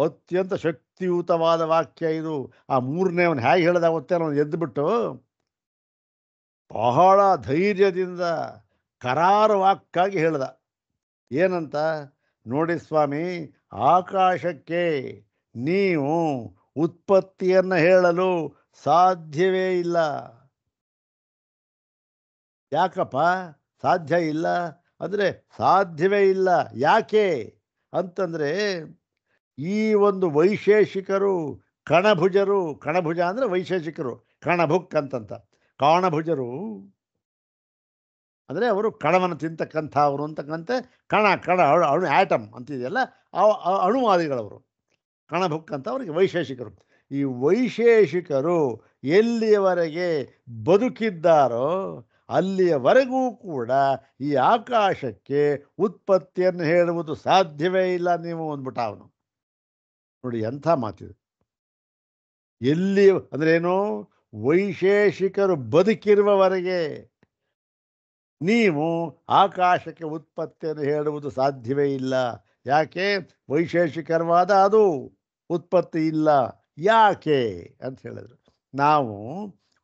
ಅತ್ಯಂತ ಶಕ್ತಿಯುತವಾದ ವಾಕ್ಯ ಇದು. ಆ 3ನೇವನು ಹೇಗೆ ಹೇಳ್ದ ಗೊತ್ತೇ? ಅವನು ಎದ್ದುಬಿಟ್ಟು ಬಹಳ ಧೈರ್ಯದಿಂದ ಕರಾರವಾಕ್ಕಾಗಿ ಹೇಳ್ದ. ಏನಂತ? ನೋಡಿ ಸ್ವಾಮಿ, ಆಕಾಶಕ್ಕೆ ನೀವು ಉತ್ಪತ್ತಿಯನ್ನು ಹೇಳಲು ಸಾಧ್ಯವೇ ಇಲ್ಲ. ಯಾಕಪ್ಪ ಸಾಧ್ಯ ಇಲ್ಲ ಅಂದರೆ, ಸಾಧ್ಯವೇ ಇಲ್ಲ. ಯಾಕೆ ಅಂತಂದರೆ, ಈ ಒಂದು ವೈಶೇಷಿಕರು ಕಣಭುಜರು, ಕಣಭುಜ ಅಂದರೆ ವೈಶೇಷಿಕರು, ಕಣಭುಕ್ ಅಂತಂತ, ಕಾಣಭುಜರು ಅಂದರೆ ಅವರು ಕಣವನ್ನು ತಿಂತಕ್ಕಂಥ ಅವರು ಅಂತಕ್ಕಂತೆ. ಕಣ ಆಟಮ್ ಅಂತಿದೆಯಲ್ಲ, ಅಣುವಾದಿಗಳವರು. ಕಣಭುಕ್ ಅಂತ ಅವರಿಗೆ ವೈಶೇಷಿಕರು. ಈ ವೈಶೇಷಿಕರು ಎಲ್ಲಿಯವರೆಗೆ ಬದುಕಿದ್ದಾರೋ ಅಲ್ಲಿಯವರೆಗೂ ಕೂಡ ಈ ಆಕಾಶಕ್ಕೆ ಉತ್ಪತ್ತಿಯನ್ನು ಹೇಳುವುದು ಸಾಧ್ಯವೇ ಇಲ್ಲ ನೀವು ಅಂದ್ಬಿಟ್ಟ ಅವನು. ನೋಡಿ ಎಂಥ ಮಾತಿದು. ಎಲ್ಲಿ ಅಂದ್ರೇನು? ವೈಶೇಷಿಕರು ಬದುಕಿರುವವರೆಗೆ ನೀವು ಆಕಾಶಕ್ಕೆ ಉತ್ಪತ್ತಿಯನ್ನು ಹೇಳುವುದು ಸಾಧ್ಯವೇ ಇಲ್ಲ. ಯಾಕೆ? ವೈಶೇಷಿಕರವಾದ ಅದು ಉತ್ಪತ್ತಿ ಇಲ್ಲ. ಯಾಕೆ ಅಂತ ಹೇಳಿದ್ರು. ನಾವು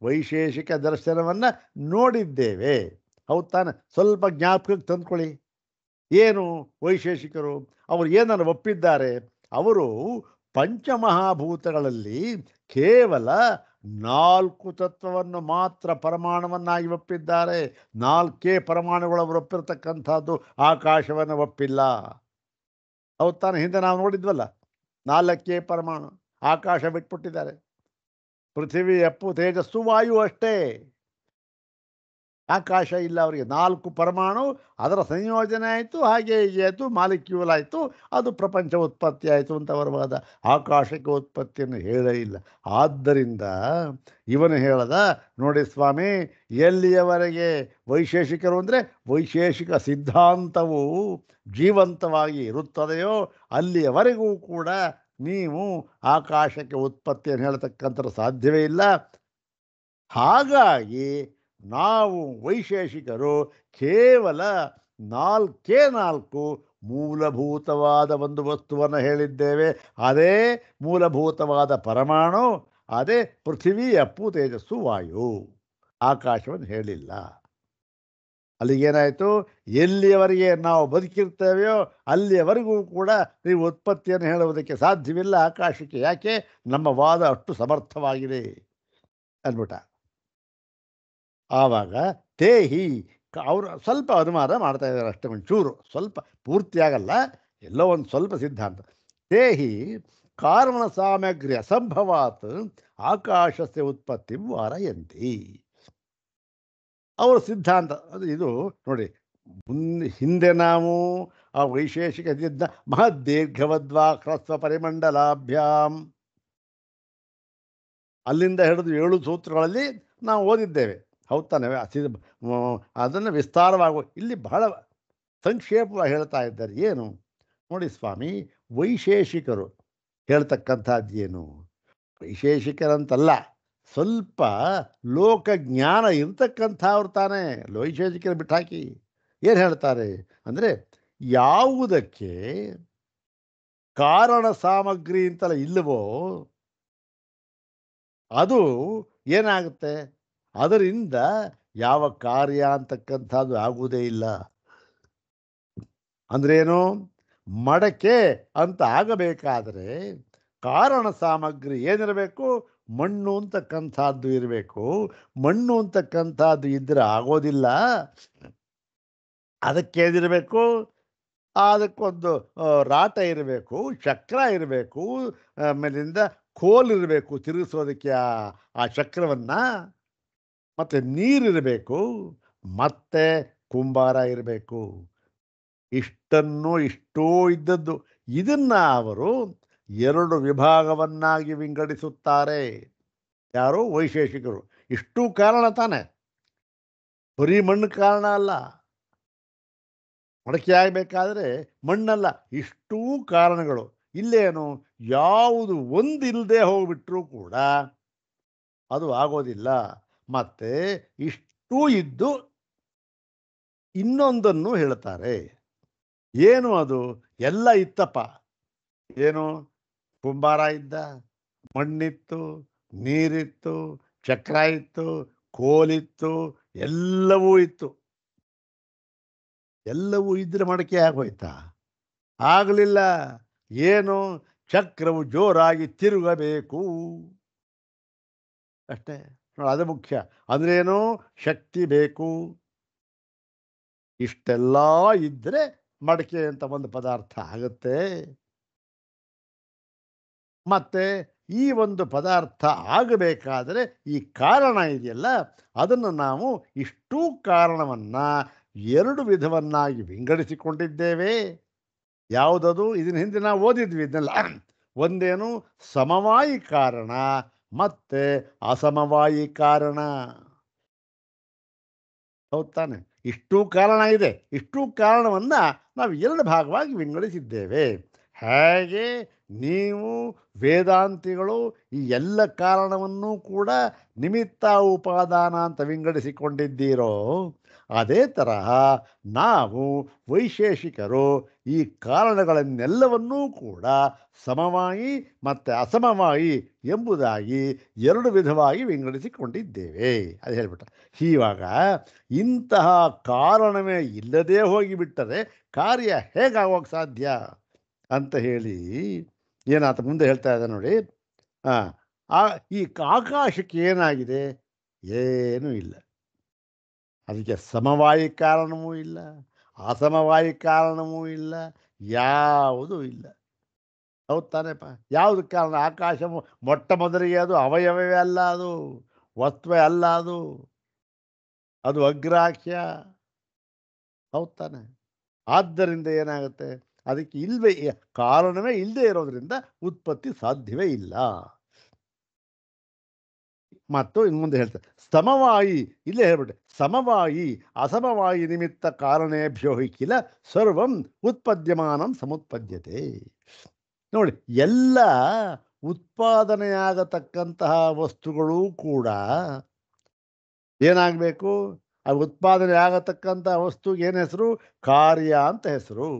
ವೈಶೇಷಿಕ ದರ್ಶನವನ್ನು ನೋಡಿದ್ದೇವೆ, ಹೌದು ತಾನೆ? ಸ್ವಲ್ಪ ಜ್ಞಾಪಕಕ್ಕೆ ತಂದ್ಕೊಳ್ಳಿ. ಏನು ವೈಶೇಷಿಕರು? ಅವರು ಏನನ್ನು ಒಪ್ಪಿದ್ದಾರೆ? ಅವರು ಪಂಚಮಹಾಭೂತಗಳಲ್ಲಿ ಕೇವಲ 4 ತತ್ವವನ್ನು ಮಾತ್ರ ಪರಮಾಣುವನ್ನಾಗಿ ಒಪ್ಪಿದ್ದಾರೆ. 4 ಪರಮಾಣುಗಳು ಒಪ್ಪಿರ್ತಕ್ಕಂಥದ್ದು ಆಕಾಶವನ್ನು ಒಪ್ಪಿಲ್ಲ. ಹೌದು ತಾನೆ? ಹಿಂದೆ ನಾವು ನೋಡಿದ್ವಲ್ಲ, 4 ಪರಮಾಣು ಆಕಾಶ ಬಿಟ್ಬಿಟ್ಟಿದ್ದಾರೆ. ಪೃಥ್ವಿ, ಅಪ್ಪು, ತೇಜಸ್ಸು, ವಾಯು ಅಷ್ಟೇ. ಆಕಾಶ ಇಲ್ಲ ಅವರಿಗೆ. 4 ಪರಮಾಣು, ಅದರ ಸಂಯೋಜನೆ ಆಯಿತು, ಹಾಗೆ ಹೀಗೆ ಆಯಿತು, ಮಾಲಿಕ್ಯೂಲ್ ಆಯಿತು, ಅದು ಪ್ರಪಂಚ ಉತ್ಪತ್ತಿ ಆಯಿತು ಅಂತ ಅವರ ವಾದ. ಆಕಾಶಕ್ಕೆ ಉತ್ಪತ್ತಿಯನ್ನು ಹೇಳೇ ಇಲ್ಲ. ಆದ್ದರಿಂದ ಇವನು ಹೇಳದ, ನೋಡಿ ಸ್ವಾಮಿ, ಎಲ್ಲಿಯವರೆಗೆ ವೈಶೇಷಿಕರು ಅಂದರೆ ವೈಶೇಷಿಕ ಸಿದ್ಧಾಂತವು ಜೀವಂತವಾಗಿ ಇರುತ್ತದೆಯೋ ಅಲ್ಲಿಯವರೆಗೂ ಕೂಡ ನೀವು ಆಕಾಶಕ್ಕೆ ಉತ್ಪತ್ತಿಯನ್ನು ಹೇಳತಕ್ಕಂಥದ್ದು ಸಾಧ್ಯವೇ ಇಲ್ಲ. ಹಾಗಾಗಿ ನಾವು ವೈಶೇಷಿಕರು ಕೇವಲ 4 ಮೂಲಭೂತವಾದ ಒಂದು ವಸ್ತುವನ್ನು ಹೇಳಿದ್ದೇವೆ. ಅದೇ ಮೂಲಭೂತವಾದ ಪರಮಾಣು, ಅದೇ ಪೃಥ್ವಿ, ಅಪ್ಪು, ತೇಜಸ್ಸು, ವಾಯು. ಆಕಾಶವನ್ನು ಹೇಳಿಲ್ಲ. ಅಲ್ಲಿಗೇನಾಯಿತು? ಎಲ್ಲಿಯವರೆಗೆ ನಾವು ಬದುಕಿರ್ತೇವೆಯೋ ಅಲ್ಲಿಯವರೆಗೂ ಕೂಡ ನೀವು ಉತ್ಪತ್ತಿಯನ್ನು ಹೇಳುವುದಕ್ಕೆ ಸಾಧ್ಯವಿಲ್ಲ ಆಕಾಶಕ್ಕೆ. ಯಾಕೆ? ನಮ್ಮ ವಾದ ಅಷ್ಟು ಸಮರ್ಥವಾಗಿದೆ ಅಂದ್ಬಿಟ್ಟ. ಆವಾಗ ತೇಹಿ ಅವರು ಸ್ವಲ್ಪ ಅನುಮಾನ ಮಾಡ್ತಾ ಇದ್ದಾರೆ ಅಷ್ಟೇ, ಒಂಚೂರು, ಸ್ವಲ್ಪ, ಪೂರ್ತಿಯಾಗಲ್ಲ, ಎಲ್ಲೋ ಒಂದು ಸ್ವಲ್ಪ ಸಿದ್ಧಾಂತ. ತೇಹಿ ಕಾರಣ ಸಾಮಗ್ರಿ ಅಸಂಭವಾತ್ ಆಕಾಶಸ್ಯ ಉತ್ಪತ್ತಿ ವಾರಯಂತಿ. ಅವರ ಸಿದ್ಧಾಂತ ಅದು. ಇದು ನೋಡಿ, ಹಿಂದೆ ನಾವು ಆ ವೈಶೇಷಿಕ ಮಹದೀರ್ಘವದ್ವಾ ಹ್ರಸ್ವ ಪರಿಮಂಡಲಾಭ್ಯಾಂ ಅಲ್ಲಿಂದ ಹಿಡಿದು 7 ಸೂತ್ರಗಳಲ್ಲಿ ನಾವು ಓದಿದ್ದೇವೆ, ಹೌದು ತಾನೆ? ಅದನ್ನು ವಿಸ್ತಾರವಾಗಿ ಇಲ್ಲಿ ಬಹಳ ಸಂಕ್ಷೇಪವಾಗಿ ಹೇಳ್ತಾ ಇದ್ದಾರೆ. ಏನು ನೋಡಿ ಸ್ವಾಮಿ, ವೈಶೇಷಿಕರು ಹೇಳ್ತಕ್ಕಂಥದ್ದು ಏನು? ವೈಶೇಷಿಕರಂತಲ್ಲ, ಸ್ವಲ್ಪ ಲೋಕಜ್ಞಾನ ಇರ್ತಕ್ಕಂಥವ್ರು ತಾನೇ ವೈಶೇಷಿಕರು ಬಿಟ್ಟಾಕಿ. ಏನು ಹೇಳ್ತಾರೆ ಅಂದರೆ, ಯಾವುದಕ್ಕೆ ಕಾರಣ ಸಾಮಗ್ರಿ ಅಂತಲ್ಲ ಇಲ್ಲವೋ ಅದು ಏನಾಗುತ್ತೆ, ಅದರಿಂದ ಯಾವ ಕಾರ್ಯ ಅಂತಕ್ಕಂಥದ್ದು ಆಗುವುದೇ ಇಲ್ಲ. ಅಂದ್ರೇನು? ಮಡಕೆ ಅಂತ ಆಗಬೇಕಾದರೆ ಕಾರಣ ಸಾಮಗ್ರಿ ಏನಿರಬೇಕು? ಮಣ್ಣು ಅಂತಕ್ಕಂಥದ್ದು ಇರಬೇಕು. ಮಣ್ಣು ಅಂತಕ್ಕಂಥದ್ದು ಇದ್ದರೆ ಆಗೋದಿಲ್ಲ. ಅದಕ್ಕೇನಿರಬೇಕು? ಅದಕ್ಕೊಂದು ರಾಟ ಇರಬೇಕು, ಚಕ್ರ ಇರಬೇಕು, ಆಮೇಲಿಂದ ಕೋಲಿರಬೇಕು ತಿರುಗಿಸೋದಕ್ಕೆ ಆ ಚಕ್ರವನ್ನು, ಮತ್ತು ನೀರಿರಬೇಕು, ಮತ್ತೆ ಕುಂಬಾರ ಇರಬೇಕು. ಇಷ್ಟೋ ಇದ್ದದ್ದು. ಇದನ್ನು ಅವರು 2 ವಿಭಾಗವನ್ನಾಗಿ ವಿಂಗಡಿಸುತ್ತಾರೆ. ಯಾರು? ವೈಶೇಷಿಕರು. ಇಷ್ಟೂ ಕಾರಣ ತಾನೆ, ಬರೀ ಮಣ್ಣು ಕಾರಣ ಅಲ್ಲ. ಮಡಕೆ ಆಗಬೇಕಾದ್ರೆ ಮಣ್ಣಲ್ಲ, ಇಷ್ಟೂ ಕಾರಣಗಳು. ಇಲ್ಲೇನು? ಯಾವುದು ಒಂದಿಲ್ಲದೆ ಹೋಗ್ಬಿಟ್ರೂ ಕೂಡ ಅದು ಆಗೋದಿಲ್ಲ. ಮತ್ತೆ ಇಷ್ಟೂ ಇದ್ದು ಇನ್ನೊಂದನ್ನು ಹೇಳ್ತಾರೆ. ಏನು ಅದು? ಎಲ್ಲ ಇತ್ತಪ್ಪ. ಏನು? ಕುಂಬಾರ ಇದ್ದ, ಮಣ್ಣಿತ್ತು, ನೀರಿತ್ತು, ಚಕ್ರ ಇತ್ತು, ಕೋಲಿತ್ತು, ಎಲ್ಲವೂ ಇತ್ತು. ಎಲ್ಲವೂ ಇದ್ರೆ ಮಡಕೆ ಆಗೋಯ್ತಾ? ಆಗಲಿಲ್ಲ. ಏನು? ಚಕ್ರವು ಜೋರಾಗಿ ತಿರುಗಬೇಕು ಅಷ್ಟೇ. ಅದು ಮುಖ್ಯ. ಅಂದ್ರೇನು? ಶಕ್ತಿ ಬೇಕು. ಇಷ್ಟೆಲ್ಲ ಇದ್ದರೆ ಮಡಕೆ ಅಂತ ಒಂದು ಪದಾರ್ಥ ಆಗುತ್ತೆ. ಮತ್ತೆ ಈ ಒಂದು ಪದಾರ್ಥ ಆಗಬೇಕಾದರೆ ಈ ಕಾರಣ ಇದೆಯಲ್ಲ, ಅದನ್ನು ನಾವು ಇಷ್ಟೂ ಕಾರಣವನ್ನು 2 ವಿಧವನ್ನಾಗಿ ವಿಂಗಡಿಸಿಕೊಂಡಿದ್ದೇವೆ. ಯಾವುದದು? ಇದನ್ನ ಹಿಂದೆ ನಾವು ಓದಿದ್ವಿ. ಇದನ್ನೆಲ್ಲ ಒಂದೇನು ಸಮವಾಯಿ ಕಾರಣ ಮತ್ತೆ ಅಸಮವಾಯಿ ಕಾರಣ. ಹೌದ್ ತಾನೆ? ಇಷ್ಟೂ ಕಾರಣ ಇದೆ. ಇಷ್ಟೂ ಕಾರಣವನ್ನು ನಾವು ಎರಡು ಭಾಗವಾಗಿ ವಿಂಗಡಿಸಿದ್ದೇವೆ. ಹೇಗೆ ನೀವು ವೇದಾಂತಿಗಳು ಈ ಎಲ್ಲ ಕಾರಣವನ್ನೂ ಕೂಡ ನಿಮಿತ್ತ ಉಪಾದಾನ ಅಂತ ವಿಂಗಡಿಸಿಕೊಂಡಿದ್ದೀರೋ, ಅದೇ ತರಹ ನಾವು ವೈಶೇಷಿಕರು ಈ ಕಾರಣಗಳನ್ನೆಲ್ಲವನ್ನೂ ಕೂಡ ಸಮವಾಯಿ ಮತ್ತು ಅಸಮವಾಯಿ ಎಂಬುದಾಗಿ ಎರಡು ವಿಧವಾಗಿ ವಿಂಗಡಿಸಿಕೊಂಡಿದ್ದೇವೆ. ಅದು ಹೇಳ್ಬಿಟ್ಟ. ಇವಾಗ ಇಂತಹ ಕಾರಣವೇ ಇಲ್ಲದೇ ಹೋಗಿಬಿಟ್ಟರೆ ಕಾರ್ಯ ಹೇಗಾಗೋಕ್ಕೆ ಸಾಧ್ಯ ಅಂತ ಹೇಳಿ ಏನಾತ ಮುಂದೆ ಹೇಳ್ತಾ ಇದ್ದ ನೋಡಿ. ಈ ಆಕಾಶಕ್ಕೆ ಏನಾಗಿದೆ? ಏನೂ ಇಲ್ಲ. ಅದಕ್ಕೆ ಸಮವಾಯಿ ಕಾರಣವೂ ಇಲ್ಲ, ಅಸಮವಾಯಿ ಕಾರಣವೂ ಇಲ್ಲ, ಯಾವುದೂ ಇಲ್ಲ. ಹೌದು ತಾನೇಪ್ಪ? ಯಾವುದು ಕಾರಣ? ಆಕಾಶ ಮೊಟ್ಟ ಮೊದಲಿಗೆ ಅದು ಅವಯವವೇ ಅಲ್ಲ, ಅದು ವಸ್ತುವೇ ಅಲ್ಲ, ಅದು ಅಗ್ರಾಹ್ಯ. ಹೌದು ತಾನೆ? ಆದ್ದರಿಂದ ಏನಾಗುತ್ತೆ? ಅದಕ್ಕೆ ಕಾರಣವೇ ಇಲ್ಲದೆ ಇರೋದ್ರಿಂದ ಉತ್ಪತ್ತಿ ಸಾಧ್ಯವೇ ಇಲ್ಲ. ಮತ್ತು ಇನ್ನು ಮುಂದೆ ಹೇಳ್ತಾರೆ ಸಮವಾಯಿ. ಇಲ್ಲೇ ಹೇಳ್ಬಿಟ್ಟೆ, ಸಮವಾಯಿ ಅಸಮವಾಯಿ ನಿಮಿತ್ತ ಕಾರಣೇಭ್ಯೋ ಕಿಲ ಸರ್ವಂ ಉತ್ಪದ್ಯಮಾನಂ ಸಮುತ್ಪದ್ಯತೆ. ನೋಡಿ, ಎಲ್ಲ ಉತ್ಪಾದನೆಯಾಗತಕ್ಕಂತಹ ವಸ್ತುಗಳು ಕೂಡ ಏನಾಗಬೇಕು? ಆ ಉತ್ಪಾದನೆ ಆಗತಕ್ಕಂತಹ ವಸ್ತುಗೆ ಏನು ಹೆಸರು? ಕಾರ್ಯ ಅಂತ ಹೆಸರು.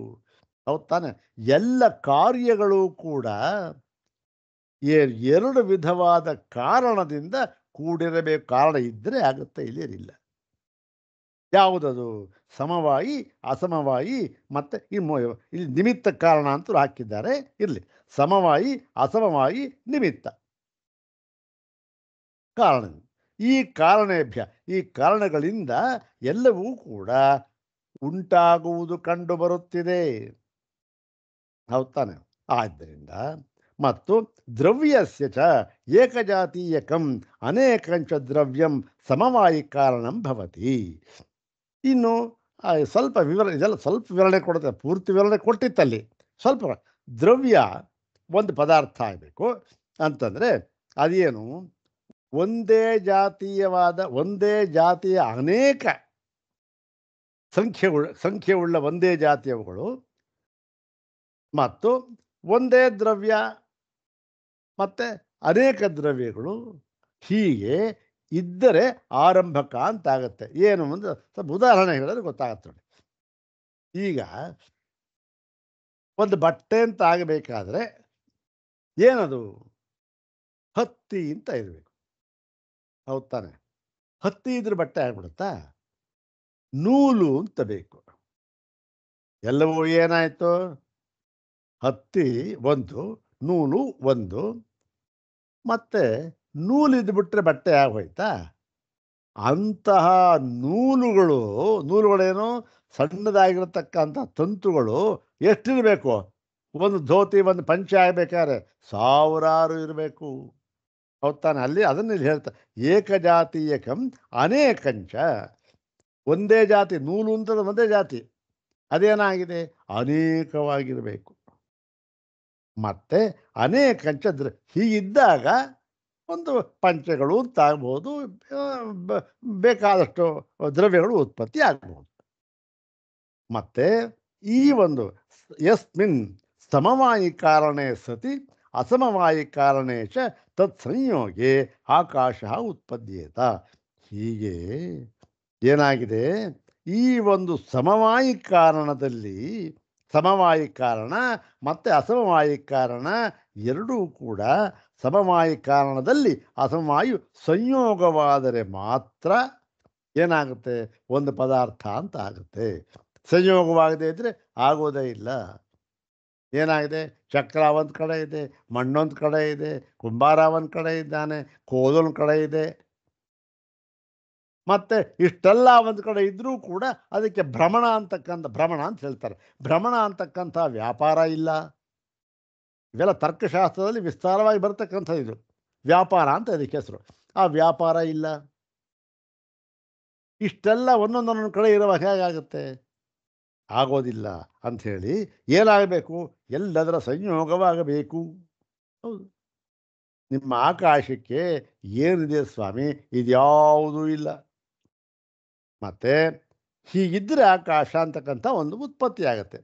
ಹೌದು ತಾನೆ? ಎಲ್ಲ ಕಾರ್ಯಗಳು ಕೂಡ ಎರಡು ವಿಧವಾದ ಕಾರಣದಿಂದ ಕೂಡಿರಬೇಕು. ಕಾರಣ ಇದ್ದರೆ ಆಗುತ್ತೆ, ಇಲ್ಲೇನಿಲ್ಲ. ಯಾವುದದು? ಸಮವಾಯಿ ಅಸಮವಾಯಿ ಮತ್ತು ಇಲ್ಲಿ ನಿಮಿತ್ತ ಕಾರಣ ಅಂತೂ ಹಾಕಿದ್ದಾರೆ. ಇರಲಿ, ಸಮವಾಯಿ ಅಸಮವಾಯಿ ನಿಮಿತ್ತ ಕಾರಣ. ಈ ಕಾರಣೇಭ್ಯ, ಈ ಕಾರಣಗಳಿಂದ ಎಲ್ಲವೂ ಕೂಡ ಉಂಟಾಗುವುದು ಕಂಡು ಬರುತ್ತಿದೆ. ಹೌದು ತಾನೆ? ಆದ್ದರಿಂದ ಮತ್ತು ದ್ರವ್ಯಸ್ಯ ಚ ಏಕಜಾತೀಯಕಂ ಅನೇಕಂಚ ದ್ರವ್ಯಂ ಸಮವಾಯಿ ಕಾರಣಂ ಭವತಿ. ಇನ್ನು ಸ್ವಲ್ಪ ಇದೆಲ್ಲ ಸ್ವಲ್ಪ ವಿವರಣೆ ಕೊಡುತ್ತೆ. ಪೂರ್ತಿ ವಿವರಣೆ ಕೊಟ್ಟಿತ್ತಲ್ಲಿ. ಸ್ವಲ್ಪ ದ್ರವ್ಯ ಒಂದು ಪದಾರ್ಥ ಆಗಬೇಕು ಅಂತಂದರೆ ಅದೇನು? ಒಂದೇ ಜಾತಿಯ ಅನೇಕ ಸಂಖ್ಯೆಯುಳ್ಳ ಒಂದೇ ಜಾತಿಯವುಗಳು ಮತ್ತು ಒಂದೇ ದ್ರವ್ಯ ಮತ್ತು ಅನೇಕ ದ್ರವ್ಯಗಳು ಹೀಗೆ ಇದ್ದರೆ ಆರಂಭಕ ಅಂತಾಗತ್ತೆ. ಏನು ಅಂದರೆ ಸ್ವಲ್ಪ ಉದಾಹರಣೆ ಹೇಳಿದ್ರೆ ಗೊತ್ತಾಗತ್ತೆ ನೋಡಿ. ಈಗ ಒಂದು ಬಟ್ಟೆ ಅಂತ ಆಗಬೇಕಾದ್ರೆ ಏನದು? ಹತ್ತಿ ಅಂತ ಇರಬೇಕು. ಹೌದು ತಾನೆ? ಹತ್ತಿ ಇದ್ರೆ ಬಟ್ಟೆ ಆಗ್ಬಿಡುತ್ತಾ? ನೂಲು ಅಂತ ಬೇಕು. ಎಲ್ಲವೂ ಏನಾಯಿತು? ಹತ್ತಿ ಒಂದು, ನೂಲು ಒಂದು. ಮತ್ತೆ ನೂಲಿದ್ಬಿಟ್ರೆ ಬಟ್ಟೆ ಆಗೋಯ್ತಾ? ಅಂತಹ ನೂಲುಗಳೇನು? ಸಣ್ಣದಾಗಿರತಕ್ಕಂಥ ತಂತುಗಳು ಎಷ್ಟಿರಬೇಕು? ಒಂದು ಧೋತಿ ಒಂದು ಪಂಚೆ ಆಗಬೇಕಾದ್ರೆ ಸಾವಿರಾರು ಇರಬೇಕು. ಹೌದು ತಾನೆ? ಅದನ್ನು ಇಲ್ಲಿ ಹೇಳ್ತಾ ಏಕಜಾತೀಯಕಂ ಅನೇಕಂಚ. ಒಂದೇ ಜಾತಿ ನೂಲು ಅಂತ ಒಂದೇ ಜಾತಿ, ಅದೇನಾಗಿದೆ? ಅನೇಕವಾಗಿರಬೇಕು. ಮತ್ತೆ ಅನೇಕಂಚ ಹೀಗಿದ್ದಾಗ ಒಂದು ಪಂಚೆಗಳು ಅಂತಾಗ್ಬೋದು, ಬೇಕಾದಷ್ಟು ದ್ರವ್ಯಗಳು ಉತ್ಪತ್ತಿ ಆಗ್ಬೋದು. ಮತ್ತೆ ಈ ಒಂದು ಯಸ್ಮಿನ್ ಸಮವಾಯಿ ಕಾರಣೇ ಸತಿ ಅಸಮವಾಯಿ ಕಾರಣೇ ಚ ತತ್ ಸಂಯೋಗೆ ಆಕಾಶ ಉತ್ಪದ್ಯೇತ. ಹೀಗೆ ಏನಾಗಿದೆ? ಈ ಒಂದು ಸಮವಾಯಿ ಕಾರಣದಲ್ಲಿ ಸಮವಾಯಿ ಕಾರಣ ಮತ್ತು ಅಸಮವಾಯಿ ಕಾರಣ ಎರಡೂ ಕೂಡ ಸಮವಾಯಿ ಕಾರಣದಲ್ಲಿ ಅಸಮವಾಯು ಸಂಯೋಗವಾದರೆ ಮಾತ್ರ ಏನಾಗುತ್ತೆ? ಒಂದು ಪದಾರ್ಥ ಅಂತ ಆಗುತ್ತೆ. ಸಂಯೋಗವಾಗದೇ ಇದ್ದರೆ ಆಗೋದೇ ಇಲ್ಲ. ಏನಾಗಿದೆ? ಚಕ್ರ ಒಂದು ಕಡೆ ಇದೆ, ಮಣ್ಣೊಂದು ಕಡೆ ಇದೆ, ಕುಂಬಾರ ಒಂದು ಕಡೆ ಇದ್ದಾನೆ, ಕೋಲೊಂದು ಕಡೆ ಇದೆ. ಮತ್ತು ಇಷ್ಟೆಲ್ಲ ಒಂದು ಕಡೆ ಇದ್ದರೂ ಕೂಡ ಅದಕ್ಕೆ ಭ್ರಮಣ ಅಂತ ಹೇಳ್ತಾರೆ. ಭ್ರಮಣ ಅಂತಕ್ಕಂಥ ವ್ಯಾಪಾರ ಇಲ್ಲ. ಇವೆಲ್ಲ ತರ್ಕಶಾಸ್ತ್ರದಲ್ಲಿ ವಿಸ್ತಾರವಾಗಿ ಬರ್ತಕ್ಕಂಥ ಇದು ವ್ಯಾಪಾರ ಅಂತ ಅದಕ್ಕೆ ಹೆಸರು. ಆ ವ್ಯಾಪಾರ ಇಲ್ಲ. ಇಷ್ಟೆಲ್ಲ ಒಂದೊಂದೊಂದೊಂದು ಕಡೆ ಇರುವಾಗ ಹೇಗಾಗುತ್ತೆ? ಆಗೋದಿಲ್ಲ ಅಂಥೇಳಿ ಏನಾಗಬೇಕು? ಎಲ್ಲದರ ಸಂಯೋಗವಾಗಬೇಕು. ಹೌದು. ನಿಮ್ಮ ಆಕಾಶಕ್ಕೆ ಏನಿದೆ ಸ್ವಾಮಿ? ಇದ್ಯಾವುದೂ ಇಲ್ಲ. ಮತ್ತೆ ಹೀಗಿದ್ದರೆ ಆಕಾಶ ಅಂತಕ್ಕಂಥ ಒಂದು ಉತ್ಪತ್ತಿ ಆಗತ್ತೆ.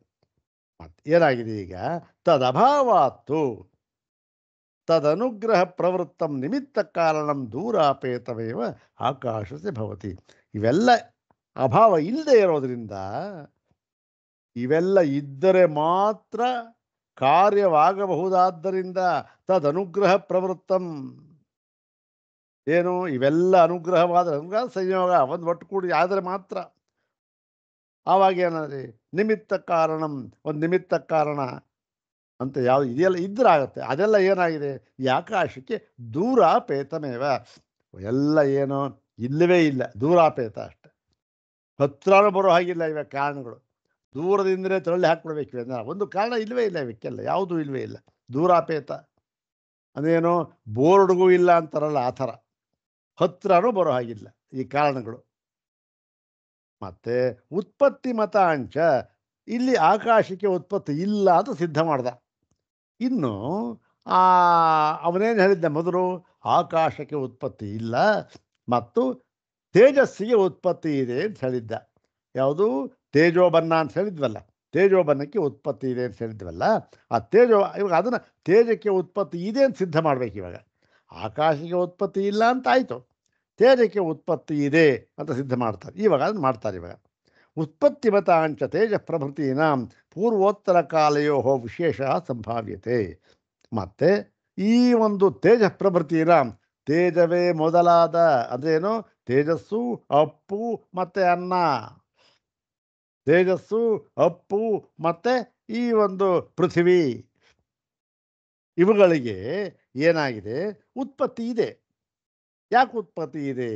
ಮತ್ತೆ ಏನಾಗಿದೆ ಈಗ? ತದಭಾವಾತ್ತು ತದನುಗ್ರಹ ಪ್ರವೃತ್ತಂ ನಿಮಿತ್ತ ಕಾರಣಂ ದೂರಾಪೇತಮೇವ ಆಕಾಶತೆ ಭವತಿ. ಇವೆಲ್ಲ ಅಭಾವ ಇಲ್ಲದೆ ಇರೋದ್ರಿಂದ, ಇವೆಲ್ಲ ಇದ್ದರೆ ಮಾತ್ರ ಕಾರ್ಯವಾಗಬಹುದಾದ್ದರಿಂದ ತದನುಗ್ರಹ ಪ್ರವೃತ್ತಂ. ಏನು? ಇವೆಲ್ಲ ಅನುಗ್ರಹವಾದ ಅನುಗ್ರಹ ಸಂಯೋಗ ಒಂದು ಒಟ್ಟು ಕೂಡಿ ಆದರೆ ಮಾತ್ರ. ಆವಾಗ ಏನಾದ್ರೆ ನಿಮಿತ್ತ ಕಾರಣಂ, ಒಂದು ನಿಮಿತ್ತ ಕಾರಣ ಅಂತ ಯಾವುದು ಇದೆಯಲ್ಲ ಇದ್ರೆ ಆಗುತ್ತೆ. ಅದೆಲ್ಲ ಏನಾಗಿದೆ? ಈ ಆಕಾಶಕ್ಕೆ ದೂರಾಪೇತಮೇವ. ಎಲ್ಲ ಏನೋ ಇಲ್ಲವೇ ಇಲ್ಲ, ದೂರಾಪೇತ ಅಷ್ಟೆ. ಹತ್ರನೂ ಬರೋ ಹಾಗಿಲ್ಲ ಇವೆ ಕಾರಣಗಳು. ದೂರದಿಂದಲೇ ತಳ್ಳಿ ಹಾಕ್ಬಿಡ್ಬೇಕು ಇವೆಲ್ಲ. ಒಂದು ಕಾರಣ ಇಲ್ಲವೇ ಇಲ್ಲ ಇವಕ್ಕೆಲ್ಲ, ಯಾವುದೂ ಇಲ್ಲವೇ ಇಲ್ಲ. ದೂರಾಪೇತ ಅದೇನೋ ಬೋರ್ಡ್ಗೂ ಇಲ್ಲ ಅಂತಾರಲ್ಲ, ಆ ಥರ ಹತ್ರನೂ ಬರೋ ಹಾಗಿಲ್ಲ ಈ ಕಾರಣಗಳು. ಮತ್ತೆ ಉತ್ಪತ್ತಿ ಮತ ಅಂಚ, ಇಲ್ಲಿ ಆಕಾಶಕ್ಕೆ ಉತ್ಪತ್ತಿ ಇಲ್ಲ ಅಂತ ಸಿದ್ಧ ಮಾಡ್ದ. ಇನ್ನು ಆ ಅವನೇನು ಹೇಳಿದ್ದ ಮೊದಲು? ಆಕಾಶಕ್ಕೆ ಉತ್ಪತ್ತಿ ಇಲ್ಲ ಮತ್ತು ತೇಜಸ್ಸಿಗೆ ಉತ್ಪತ್ತಿ ಇದೆ ಅಂತ ಹೇಳಿದ್ದ. ಯಾವುದು? ತೇಜೋಬನ್ನ ಅಂತ ಹೇಳಿದ್ವಲ್ಲ, ತೇಜೋಬನ್ನಕ್ಕೆ ಉತ್ಪತ್ತಿ ಇದೆ ಅಂತ ಹೇಳಿದ್ವಲ್ಲ. ಆ ಇವಾಗ ಅದನ್ನು ತೇಜಕ್ಕೆ ಉತ್ಪತ್ತಿ ಇದೆ ಅಂತ ಸಿದ್ಧ ಮಾಡ್ಬೇಕು ಇವಾಗ. ಆಕಾಶಕ್ಕೆ ಉತ್ಪತ್ತಿ ಇಲ್ಲ ಅಂತ ಆಯಿತು, ತೇಜಕ್ಕೆ ಉತ್ಪತ್ತಿ ಇದೆ ಅಂತ ಸಿದ್ಧ ಮಾಡ್ತಾರೆ. ಇವಾಗ ಅದನ್ನು ಮಾಡ್ತಾರೆ. ಇವಾಗ ಉತ್ಪತ್ತಿಮತಾಂಚ ತೇಜ ಪ್ರಭೃತೀನಾಂ ಪೂರ್ವೋತ್ತರ ಕಾಲಯೋ ವಿಶೇಷ ಸಂಭಾವ್ಯತೆ. ಮತ್ತು ಈ ಒಂದು ತೇಜ ಪ್ರಭೃತೀನಾಂ, ತೇಜವೇ ಮೊದಲಾದ, ಅದೇನು? ತೇಜಸ್ಸು, ಅಪ್ಪು ಮತ್ತು ಅನ್ನ. ತೇಜಸ್ಸು, ಅಪ್ಪು ಮತ್ತು ಈ ಒಂದು ಪೃಥ್ವಿ, ಇವುಗಳಿಗೆ ಏನಾಗಿದೆ? ಉತ್ಪತ್ತಿ ಇದೆ. ಯಾಕೆ ಉತ್ಪತ್ತಿ ಇದೆ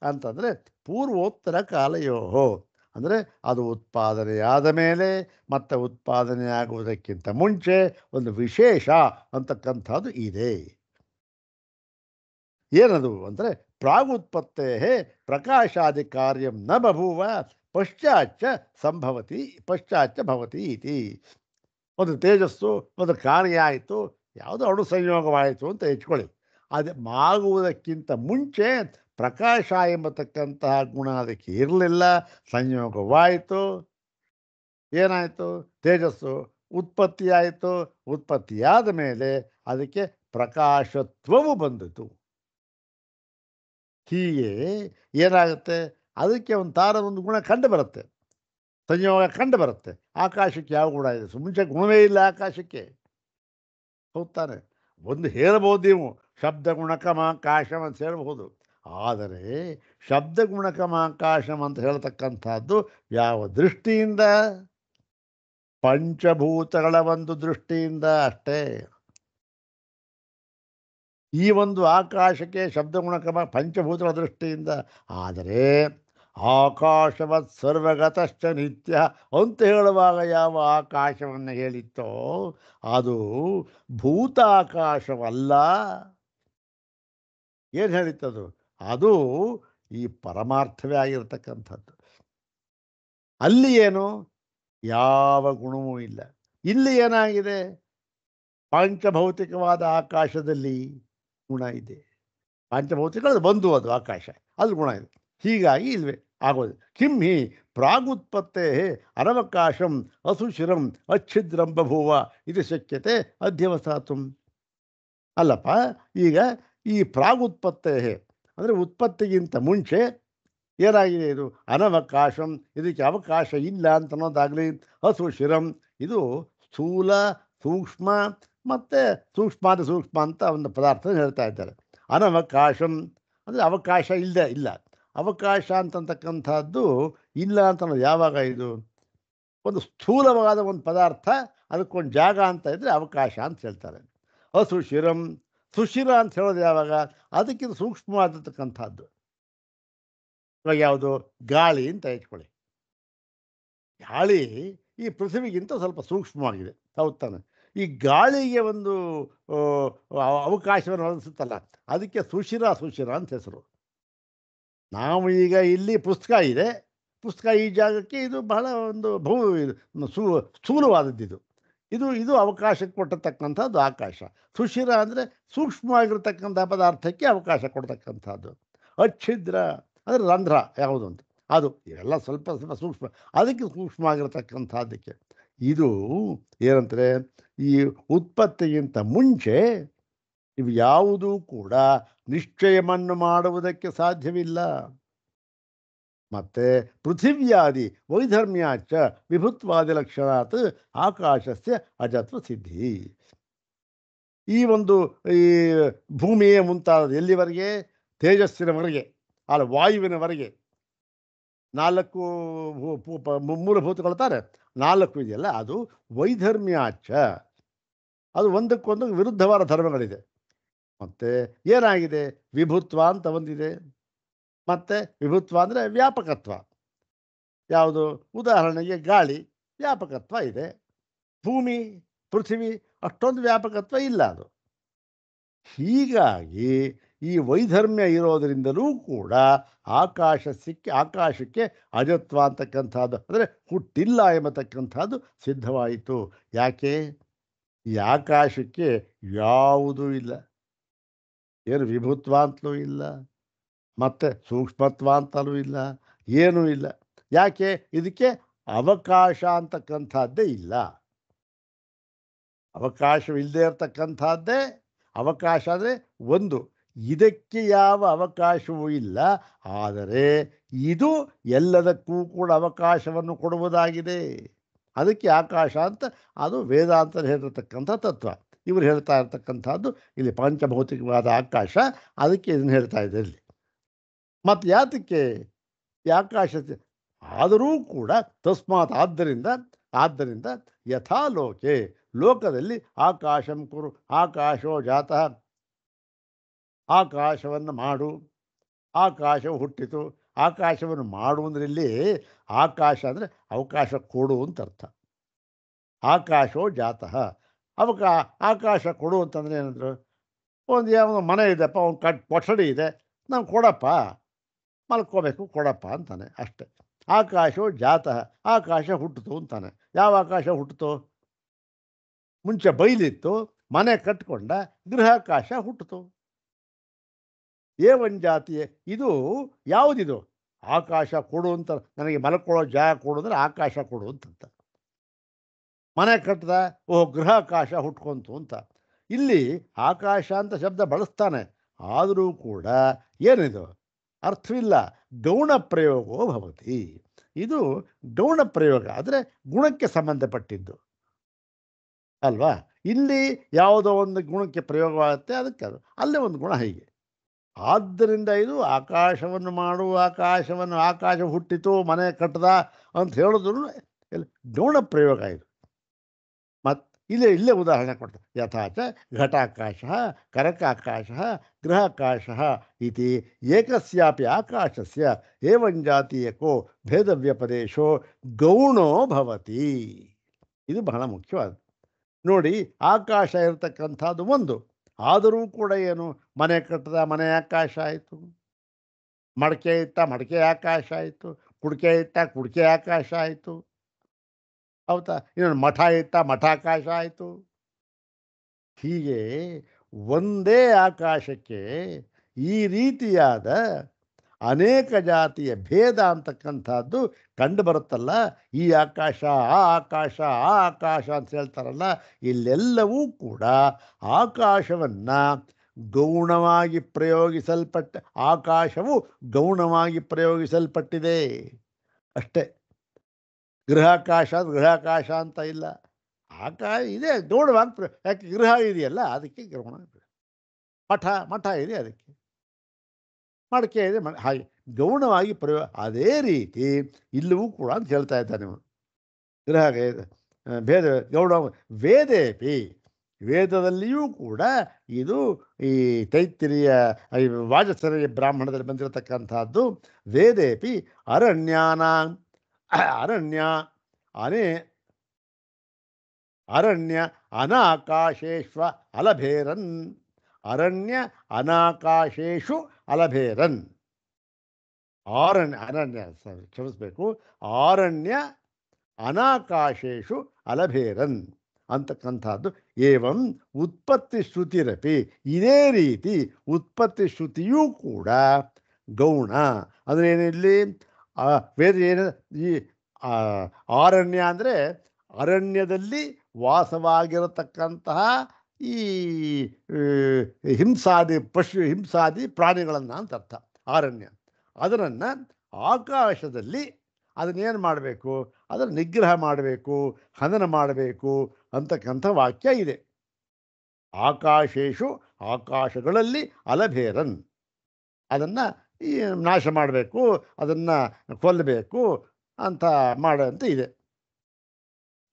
ಅಂತಂದರೆ ಪೂರ್ವೋತ್ತರ ಕಾಲಯೋಹೋ, ಅಂದರೆ ಅದು ಉತ್ಪಾದನೆಯಾದ ಮೇಲೆ ಮತ್ತು ಉತ್ಪಾದನೆಯಾಗುವುದಕ್ಕಿಂತ ಮುಂಚೆ ಒಂದು ವಿಶೇಷ ಅಂತಕ್ಕಂಥದ್ದು ಇದೆ. ಏನದು ಅಂದರೆ ಪ್ರಾಗುತ್ಪತ್ತೇ ಪ್ರಕಾಶಾದಿ ಕಾರ್ಯಂ ನ ಬಭೂವ ಪಶ್ಚಾಚ್ಚ ಸಂಭವತಿ ಪಶ್ಚಾಚ್ಚ ಭವತಿ ಇತಿ. ಒಂದು ತೇಜಸ್ಸು ಒಂದು ಕಾರ್ಯ ಆಯಿತು, ಯಾವುದೋ ಅಣು ಸಂಯೋಗವಾಯಿತು ಅಂತ ಹೆಚ್ಕೊಳ್ಳಿ. ಅದು ಆಗುವುದಕ್ಕಿಂತ ಮುಂಚೆ ಪ್ರಕಾಶ ಎಂಬತಕ್ಕಂತಹ ಗುಣ ಅದಕ್ಕೆ ಇರಲಿಲ್ಲ, ಸಂಯೋಗವಾಯಿತು. ಏನಾಯಿತು? ತೇಜಸ್ಸು ಉತ್ಪತ್ತಿಯಾಯಿತು. ಉತ್ಪತ್ತಿಯಾದ ಮೇಲೆ ಅದಕ್ಕೆ ಪ್ರಕಾಶತ್ವವು ಬಂದಿತು. ಹೀಗೆ ಏನಾಗುತ್ತೆ? ಅದಕ್ಕೆ ಒಂದು ಒಂದು ಗುಣ ಕಂಡು ಬರುತ್ತೆ, ಸಂಯೋಗ ಕಂಡು ಬರುತ್ತೆ. ಆಕಾಶಕ್ಕೆ ಯಾವ ಗುಣ ಇದೆ? ಮುಂಚೆ ಗುಣವೇ ಇಲ್ಲ ಆಕಾಶಕ್ಕೆ. ಹೌದಾನೆ? ಒಂದು ಹೇಳ್ಬೋದು ನೀವು ಶಬ್ದ ಗುಣಕಮಾಕಾಶಂ ಅಂತ ಹೇಳ್ಬಹುದು. ಆದರೆ ಶಬ್ದ ಗುಣಕಮಾಕಾಶಂ ಅಂತ ಹೇಳ್ತಕ್ಕಂಥದ್ದು ಯಾವ ದೃಷ್ಟಿಯಿಂದ? ಪಂಚಭೂತಗಳ ಒಂದು ದೃಷ್ಟಿಯಿಂದ ಅಷ್ಟೇ. ಈ ಒಂದು ಆಕಾಶಕ್ಕೆ ಶಬ್ದ ಗುಣಕಮ ಪಂಚಭೂತಗಳ ದೃಷ್ಟಿಯಿಂದ. ಆದರೆ ಆಕಾಶವತ್ ಸರ್ವಗತಶ್ಚ ನಿತ್ಯ ಅಂತ ಹೇಳುವಾಗ ಯಾವ ಆಕಾಶವನ್ನು ಹೇಳಿತ್ತೋ ಅದು ಭೂತಾಕಾಶವಲ್ಲ. ಏನು ಹೇಳಿತ್ತದು? ಅದು ಈ ಪರಮಾರ್ಥವೇ ಆಗಿರತಕ್ಕಂಥದ್ದು. ಅಲ್ಲಿ ಏನು? ಯಾವ ಗುಣವೂ ಇಲ್ಲ. ಇಲ್ಲಿ ಏನಾಗಿದೆ? ಪಾಂಚಭೌತಿಕವಾದ ಆಕಾಶದಲ್ಲಿ ಗುಣ ಇದೆ. ಪಾಂಚಭೌತಿಕ ಬಂದು ಅದು ಆಕಾಶ, ಅದು ಗುಣ ಇದೆ. ಹೀಗಾಗಿ ಇಲ್ವೇ ಆಗೋದು. ಕಿಂ ಹಿ ಪ್ರಾಗುತ್ಪತ್ತೇ ಅನವಕಾಶಂ ಅಸುಶಿರಂ ಅಚ್ಛಿದ್ರಂ ಬಭೂವ ಇದು ಶಕ್ಯತೆ ಅಧ್ಯವಸಾತು. ಅಲ್ಲಪ್ಪ, ಈಗ ಈ ಪ್ರಾಗುತ್ಪತ್ತೇ ಅಂದರೆ ಉತ್ಪತ್ತಿಗಿಂತ ಮುಂಚೆ ಏನಾಗಿದೆ? ಇದು ಅನವಕಾಶಂ, ಇದಕ್ಕೆ ಅವಕಾಶ ಇಲ್ಲ ಅಂತ ಅನ್ನೋದಾಗಲಿ. ಅಸುಶಿರಂ, ಇದು ಸ್ಥೂಲ ಸೂಕ್ಷ್ಮ ಮತ್ತು ಸೂಕ್ಷ್ಮಾತಿ ಸೂಕ್ಷ್ಮ ಅಂತ ಒಂದು ಪದಾರ್ಥ ಹೇಳ್ತಾ ಇದ್ದಾರೆ. ಅನವಕಾಶಂ ಅಂದರೆ ಅವಕಾಶ ಇಲ್ಲದೆ ಇಲ್ಲ. ಅವಕಾಶ ಅಂತಕ್ಕಂಥದ್ದು ಇಲ್ಲ ಅಂತ ಅನ್ನೋದು ಯಾವಾಗ? ಇದು ಒಂದು ಸ್ಥೂಲವಾದ ಒಂದು ಪದಾರ್ಥ, ಅದಕ್ಕೊಂದು ಜಾಗ ಅಂತ ಇದ್ದರೆ ಅವಕಾಶ ಅಂತ ಹೇಳ್ತಾರೆ. ಅಸುಶಿರಂ, ಸುಶಿರ ಅಂತ ಹೇಳೋದು ಯಾವಾಗ? ಅದಕ್ಕಿಂತ ಸೂಕ್ಷ್ಮವಾದತಕ್ಕಂಥದ್ದು. ಇವಾಗ ಯಾವುದು? ಗಾಳಿ ಅಂತ ಇಟ್ಕೊಳ್ಳಿ. ಗಾಳಿ ಈ ಪೃಥ್ವಿಗಿಂತ ಸ್ವಲ್ಪ ಸೂಕ್ಷ್ಮವಾಗಿದೆ, ಹೌದು ತಾನೆ? ಈ ಗಾಳಿಗೆ ಒಂದು ಅವಕಾಶವನ್ನು ಒದಗಿಸುತ್ತಲ್ಲ, ಅದಕ್ಕೆ ಸುಶಿರ ಅಂತ ಹೆಸರು. ನಾವು ಈಗ ಇಲ್ಲಿ ಪುಸ್ತಕ ಇದೆ, ಪುಸ್ತಕ ಈ ಜಾಗಕ್ಕೆ ಇದು ಬಹಳ ಒಂದು ಸ್ಥೂಲವಾದದ್ದಿದು. ಇದು ಇದು ಅವಕಾಶಕ್ಕೆ ಕೊಟ್ಟಿರ್ತಕ್ಕಂಥದ್ದು ಆಕಾಶ. ಸುಷಿರ ಅಂದರೆ ಸೂಕ್ಷ್ಮವಾಗಿರ್ತಕ್ಕಂಥ ಪದಾರ್ಥಕ್ಕೆ ಅವಕಾಶ ಕೊಡ್ತಕ್ಕಂಥದ್ದು. ಅಚ್ಛಿದ್ರ ಅಂದರೆ ರಂಧ್ರ ಯಾವುದು ಅಂತ, ಅದು ಇವೆಲ್ಲ ಸ್ವಲ್ಪ ಸ್ವಲ್ಪ ಸೂಕ್ಷ್ಮ, ಅದಕ್ಕೆ ಸೂಕ್ಷ್ಮ ಆಗಿರ್ತಕ್ಕಂಥದ್ದಕ್ಕೆ. ಇದು ಏನಂದರೆ ಈ ಉತ್ಪತ್ತಿಗಿಂತ ಮುಂಚೆ ಇವು ಯಾವುದೂ ಕೂಡ ನಿಶ್ಚಯವನ್ನು ಮಾಡುವುದಕ್ಕೆ ಸಾಧ್ಯವಿಲ್ಲ. ಮತ್ತು ಪೃಥಿವ್ಯಾದಿ ವೈಧರ್ಮ್ಯಾಚ ವಿಭುತ್ವಾದಿ ಲಕ್ಷಣಾತ್ ಆಕಾಶಸ್ಯ ಅಜತ್ವ ಸಿದ್ಧಿ. ಈ ಒಂದು ಈ ಭೂಮಿಯ ಮುಂತಾದ ಎಲ್ಲಿವರೆಗೆ, ತೇಜಸ್ಸಿನವರೆಗೆ ಅಲ್ಲ ವಾಯುವಿನವರೆಗೆ 4 ಮೂಲಭೂತಗಳು ತಾರೆ, 4 ಇದೆಯಲ್ಲ, ಅದು ವೈಧರ್ಮ್ಯಾಚ, ಅದು ಒಂದಕ್ಕೊಂದು ವಿರುದ್ಧವಾದ ಧರ್ಮಗಳಿದೆ. ಮತ್ತು ಏನಾಗಿದೆ, ವಿಭುತ್ವ ಅಂತ ಒಂದಿದೆ, ಮತ್ತು ವಿಭುತ್ವ ಅಂದರೆ ವ್ಯಾಪಕತ್ವ. ಯಾವುದು, ಉದಾಹರಣೆಗೆ ಗಾಳಿ ವ್ಯಾಪಕತ್ವ ಇದೆ, ಭೂಮಿ ಪೃಥ್ವಿ ಅಷ್ಟೊಂದು ವ್ಯಾಪಕತ್ವ ಇಲ್ಲ. ಅದು ಹೀಗಾಗಿ ಈ ವೈಧರ್ಮ್ಯ ಇರೋದರಿಂದಲೂ ಕೂಡ ಆಕಾಶಕ್ಕೆ ಅಜತ್ವ ಅಂತಕ್ಕಂಥದ್ದು, ಅಂದರೆ ಹುಟ್ಟಿಲ್ಲ ಎಂಬತಕ್ಕಂಥದ್ದು ಸಿದ್ಧವಾಯಿತು. ಯಾಕೆ, ಈ ಆಕಾಶಕ್ಕೆ ಯಾವುದೂ ಇಲ್ಲ, ಏನು ವಿಭುತ್ವ ಅಂತಲೂ ಇಲ್ಲ, ಮತ್ತು ಸೂಕ್ಷ್ಮತ್ವ ಅಂತಲೂ ಇಲ್ಲ, ಏನೂ ಇಲ್ಲ. ಯಾಕೆ, ಇದಕ್ಕೆ ಅವಕಾಶ ಅಂತಕ್ಕಂಥದ್ದೇ ಇಲ್ಲ. ಅವಕಾಶವಿಲ್ಲದೆ ಇರತಕ್ಕಂಥದ್ದೇ ಅವಕಾಶ. ಅಂದರೆ ಒಂದು, ಇದಕ್ಕೆ ಯಾವ ಅವಕಾಶವೂ ಇಲ್ಲ, ಆದರೆ ಇದು ಎಲ್ಲದಕ್ಕೂ ಕೂಡ ಅವಕಾಶವನ್ನು ಕೊಡುವುದಾಗಿದೆ. ಅದಕ್ಕೆ ಆಕಾಶ ಅಂತ ಅದು ವೇದಾಂತ ಹೇಳಿರ್ತಕ್ಕಂಥ ತತ್ವ. ಇವರು ಹೇಳ್ತಾ ಇರ್ತಕ್ಕಂಥದ್ದು ಇಲ್ಲಿ ಪಂಚಭೌತಿಕವಾದ ಆಕಾಶ, ಅದಕ್ಕೆ ಇದನ್ನು ಹೇಳ್ತಾ ಇದೆ ಇಲ್ಲಿ. ಮತ್ತು ಯಾತಕ್ಕೆ ಈ ಆಕಾಶ, ಆದರೂ ಕೂಡ ತಸ್ಮಾತ್ ಆದ್ದರಿಂದ ಯಥಾಲೋಕೆ, ಲೋಕದಲ್ಲಿ ಆಕಾಶಂ ಕುರು, ಆಕಾಶೋ ಜಾತಃ, ಆಕಾಶವನ್ನು ಮಾಡು, ಆಕಾಶವು ಹುಟ್ಟಿತು. ಆಕಾಶವನ್ನು ಮಾಡು ಅಂದರೆ ಇಲ್ಲಿ ಆಕಾಶ ಅಂದರೆ ಅವಕಾಶ ಕೊಡು ಅಂತ ಅರ್ಥ. ಆಕಾಶೋ ಜಾತಃ, ಆಕಾಶ ಕೊಡು ಅಂತಂದರೆ ಏನಂದ್ರು, ಒಂದು ಯಾವ ಮನೆ ಇದೆಪ್ಪ, ಒಂದು ಕೊಠಡಿ ಇದೆ, ನಾವು ಕೊಡಪ್ಪ, ಮಲ್ಕೋಬೇಕು ಕೊಡಪ್ಪ ಅಂತಾನೆ ಅಷ್ಟೆ. ಆಕಾಶೋ ಜಾತಃ, ಆಕಾಶ ಹುಟ್ಟಿತು ಅಂತಾನೆ. ಯಾವ ಆಕಾಶ ಹುಟ್ಟಿತು, ಮುಂಚೆ ಬೈಲಿತ್ತು, ಮನೆ ಕಟ್ಕೊಂಡ, ಗೃಹಾಕಾಶ ಹುಟ್ಟಿತು. ಏವಂಜಾತಿಯೇ, ಇದು ಯಾವುದಿದು, ಆಕಾಶ ಕೊಡು ಅಂತ, ನನಗೆ ಮಲ್ಕೊಳ್ಳೋ ಜಾಗ ಕೊಡು ಅಂದರೆ ಆಕಾಶ ಕೊಡು ಅಂತಂತ. ಮನೆ ಕಟ್ಟದ, ಗೃಹಾಕಾಶ ಹುಟ್ಕೊಂತು ಅಂತ. ಇಲ್ಲಿ ಆಕಾಶ ಅಂತ ಶಬ್ದ ಬಳಸ್ತಾನೆ, ಆದರೂ ಕೂಡ ಏನಿದು ಅರ್ಥವಿಲ್ಲ. ಗೌಣ ಪ್ರಯೋಗೋ ಭವತಿ, ಇದು ಗೌಣ ಪ್ರಯೋಗ, ಅಂದರೆ ಗುಣಕ್ಕೆ ಸಂಬಂಧಪಟ್ಟಿದ್ದು ಅಲ್ವಾ. ಇಲ್ಲಿ ಯಾವುದೋ ಒಂದು ಗುಣಕ್ಕೆ ಪ್ರಯೋಗವಾಗುತ್ತೆ, ಅದಕ್ಕೆ ಅದು ಅಲ್ಲೇ ಒಂದು ಗುಣ ಹೀಗೆ. ಆದ್ದರಿಂದ ಇದು ಆಕಾಶವನ್ನು ಮಾಡು, ಆಕಾಶ ಹುಟ್ಟಿತು, ಮನೆ ಕಟ್ಟದ ಅಂತ ಹೇಳಿದ್ರು ಗೌಣ ಪ್ರಯೋಗ ಇದು. ಮತ್ತು ಇಲ್ಲೇ ಉದಾಹರಣೆ ಕೊಡ್ತಾರೆ. ಯಥಾಚ ಘಟಾಕಾಶ, ಕರಕಾಕಾಶ, ಗೃಹಾಕಾಶ ಇತಿ ಏಕಸ್ಯಾಪಿ ಆಕಾಶಸ್ಯ ಏವಂಜಾತೀಯಕೋ ಭೇದವ್ಯಪದೇಶೋ ಗೌಣೋ ಭವತಿ. ಇದು ಬಹಳ ಮುಖ್ಯವಾದ ನೋಡಿ. ಆಕಾಶ ಇರತಕ್ಕಂಥದ್ದು ಒಂದು, ಆದರೂ ಕೂಡ ಏನು, ಮನೆ ಕಟ್ಟದ ಮನೆ ಆಕಾಶ ಆಯಿತು, ಮಡಕೆ ಇಟ್ಟ ಮಡಕೆ ಆಕಾಶ ಆಯಿತು, ಕುಡಿಕೆ ಇಟ್ಟ ಕುಡಿಕೆ ಆಕಾಶ ಆಯಿತು, ಹೌದಾ. ಇನ್ನೊಂದು ಮಠ ಇಟ್ಟ ಮಠಾಕಾಶ ಆಯಿತು. ಹೀಗೆ ಒಂದೇ ಆಕಾಶಕ್ಕೆ ಈ ರೀತಿಯಾದ ಅನೇಕ ಜಾತಿಯ ಭೇದ ಅಂತಕ್ಕಂಥದ್ದು ಕಂಡು ಬರುತ್ತಲ್ಲ. ಈ ಆಕಾಶ ಆ ಆಕಾಶ ಅಂತ ಹೇಳ್ತಾರಲ್ಲ, ಇಲ್ಲೆಲ್ಲವೂ ಕೂಡ ಆಕಾಶವನ್ನು ಗೌಣವಾಗಿ ಆಕಾಶವು ಗೌಣವಾಗಿ ಪ್ರಯೋಗಿಸಲ್ಪಟ್ಟಿದೆ ಅಷ್ಟೇ. ಗೃಹಾಕಾಶ ಅಂತ ಇಲ್ಲ, ಆಕಾಶ ಇದೆ ಗೌಣವಾಗಿ. ಯಾಕೆ, ಗೃಹ ಇದೆಯಲ್ಲ ಅದಕ್ಕೆ ಗೌಣ. ಮಠ ಇದೆ ಅದಕ್ಕೆ, ಮಡಕೆ ಇದೆ ಹಾಗೆ ಗೌಣವಾಗಿ ಪ್ರಯೋಗ. ಅದೇ ರೀತಿ ಇಲ್ಲವೂ ಕೂಡ ಅಂತ ಹೇಳ್ತಾ ಇದ್ದಾನೆ ನೀವು. ಗೃಹ ಭೇದ ಗೌಣ ವೇದೇಪಿ, ವೇದದಲ್ಲಿಯೂ ಕೂಡ ಇದು ಈ ತೈತ್ತಿರಿಯ ವಾಜಸರಿಯ ಬ್ರಾಹ್ಮಣದಲ್ಲಿ ಬಂದಿರತಕ್ಕಂಥದ್ದು. ವೇದೇಪಿ ಅರಣ್ಯ ಅನಾಕಾಶೇಶ್ವ ಅಲಭೇರನ್, ಅರಣ್ಯ ಅನಾಕಾಶೇಶು ಅಲಭೇರನ್, ಕ್ಷಮಿಸಬೇಕು, ಅರಣ್ಯ ಅನಾಕಾಶೇಶು ಅಲಭೇರನ್. ಅಂತಕ್ಕಂಥದ್ದು. ಏವಂ ಉತ್ಪತ್ತಿ ಶ್ರುತಿರಪಿ, ಇದೇ ರೀತಿ ಉತ್ಪತ್ತಿ ಶ್ರುತಿಯೂ ಕೂಡ ಗೌಣ. ಅಂದರೆ ಏನಿಲ್ಲಿ ವೇದ ಏನು ಈ ಆರಣ್ಯ ಅಂದರೆ ಅರಣ್ಯದಲ್ಲಿ ವಾಸವಾಗಿರತಕ್ಕಂತಹ ಈ ಹಿಂಸಾದಿ ಪ್ರಾಣಿಗಳನ್ನು ಅಂತ ಅರ್ಥ ಆರಣ್ಯ. ಅದನ್ನು ಆಕಾಶದಲ್ಲಿ ಅದನ್ನೇನು ಮಾಡಬೇಕು, ಅದನ್ನು ನಿಗ್ರಹ ಮಾಡಬೇಕು, ಹನನ ಮಾಡಬೇಕು ಅಂತಕ್ಕಂಥ ವಾಕ್ಯ ಇದೆ. ಆಕಾಶೇಶು, ಆಕಾಶಗಳಲ್ಲಿ ಅಲಭೇರನ್, ಅದನ್ನು ಈ ನಾಶ ಮಾಡಬೇಕು, ಅದನ್ನು ಕೊಲ್ಲಬೇಕು ಅಂತ ಮಾಡೋಂಥ ಇದೆ.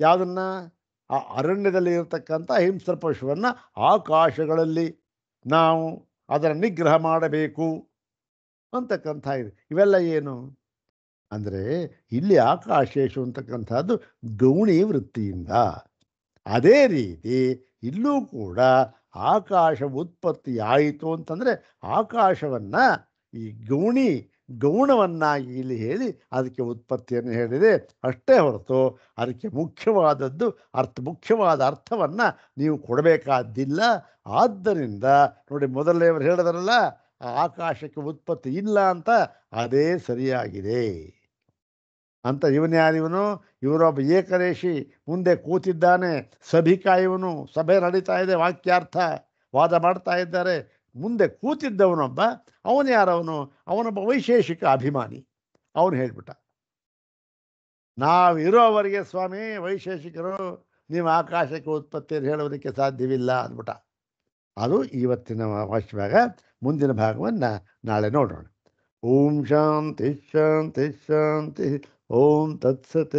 ಯಾವುದನ್ನು? ಆ ಅರಣ್ಯದಲ್ಲಿ ಇರತಕ್ಕಂಥ ಹಿಂಸ್ರ ಪಶುವನ್ನು ಆಕಾಶಗಳಲ್ಲಿ ನಾವು ಅದರ ನಿಗ್ರಹ ಮಾಡಬೇಕು ಅಂತಕ್ಕಂಥ ಇದೆ. ಇವೆಲ್ಲ ಏನು ಅಂದರೆ ಇಲ್ಲಿ ಆಕಾಶೇಶು ಅಂತಕ್ಕಂಥದ್ದು ಗೌಣಿ ವೃತ್ತಿಯಿಂದ. ಅದೇ ರೀತಿ ಇಲ್ಲೂ ಕೂಡ ಆಕಾಶ ಉತ್ಪತ್ತಿ ಆಯಿತು ಅಂತಂದರೆ ಆಕಾಶವನ್ನು ಈ ಗೌಣವನ್ನಾಗಿ ಇಲ್ಲಿ ಹೇಳಿ ಅದಕ್ಕೆ ಉತ್ಪತ್ತಿಯನ್ನು ಹೇಳಿದೆ ಅಷ್ಟೇ ಹೊರತು ಅದಕ್ಕೆ ಮುಖ್ಯವಾದ ಅರ್ಥವನ್ನು ನೀವು ಕೊಡಬೇಕಾದ್ದಿಲ್ಲ. ಆದ್ದರಿಂದ ನೋಡಿ, ಮೊದಲನೇವರು ಹೇಳಿದ್ರಲ್ಲ ಆಕಾಶಕ್ಕೆ ಉತ್ಪತ್ತಿ ಇಲ್ಲ ಅಂತ, ಅದೇ ಸರಿಯಾಗಿದೆ ಅಂತ. ಇವನೊಬ್ಬ ಏಕರೇಶಿ ಮುಂದೆ ಕೂತಿದ್ದಾನೆ, ಸಭಿಕ, ಇವನು ಸಭೆ ನಡೀತಾ ಇದೆ, ವಾಕ್ಯಾರ್ಥ ವಾದ ಮಾಡ್ತಾ ಇದ್ದಾರೆ. ಮುಂದೆ ಕೂತಿದ್ದವನೊಬ್ಬ, ಅವನು ಯಾರವನು? ಅವನೊಬ್ಬ ವೈಶೇಷಿಕ ಅಭಿಮಾನಿ. ಅವನು ಹೇಳ್ಬಿಟ್ಟ, ನಾವಿರೋವರೆಗೆ ಸ್ವಾಮಿ ವೈಶೇಷಿಕರು, ನೀವು ಆಕಾಶಕ್ಕೆ ಉತ್ಪತ್ತಿಯನ್ನು ಹೇಳೋದಕ್ಕೆ ಸಾಧ್ಯವಿಲ್ಲ ಅಂದ್ಬಿಟ್ಟ. ಅದು ಇವತ್ತಿನ ವಾಕ್ಯಭಾಗ. ಮುಂದಿನ ಭಾಗವನ್ನು ನಾಳೆ ನೋಡೋಣ. ಓಂ ಶಾಂತಿ ಶಾಂತಿ ಶಾಂತಿ. ಓಂ ತತ್ಸತ್.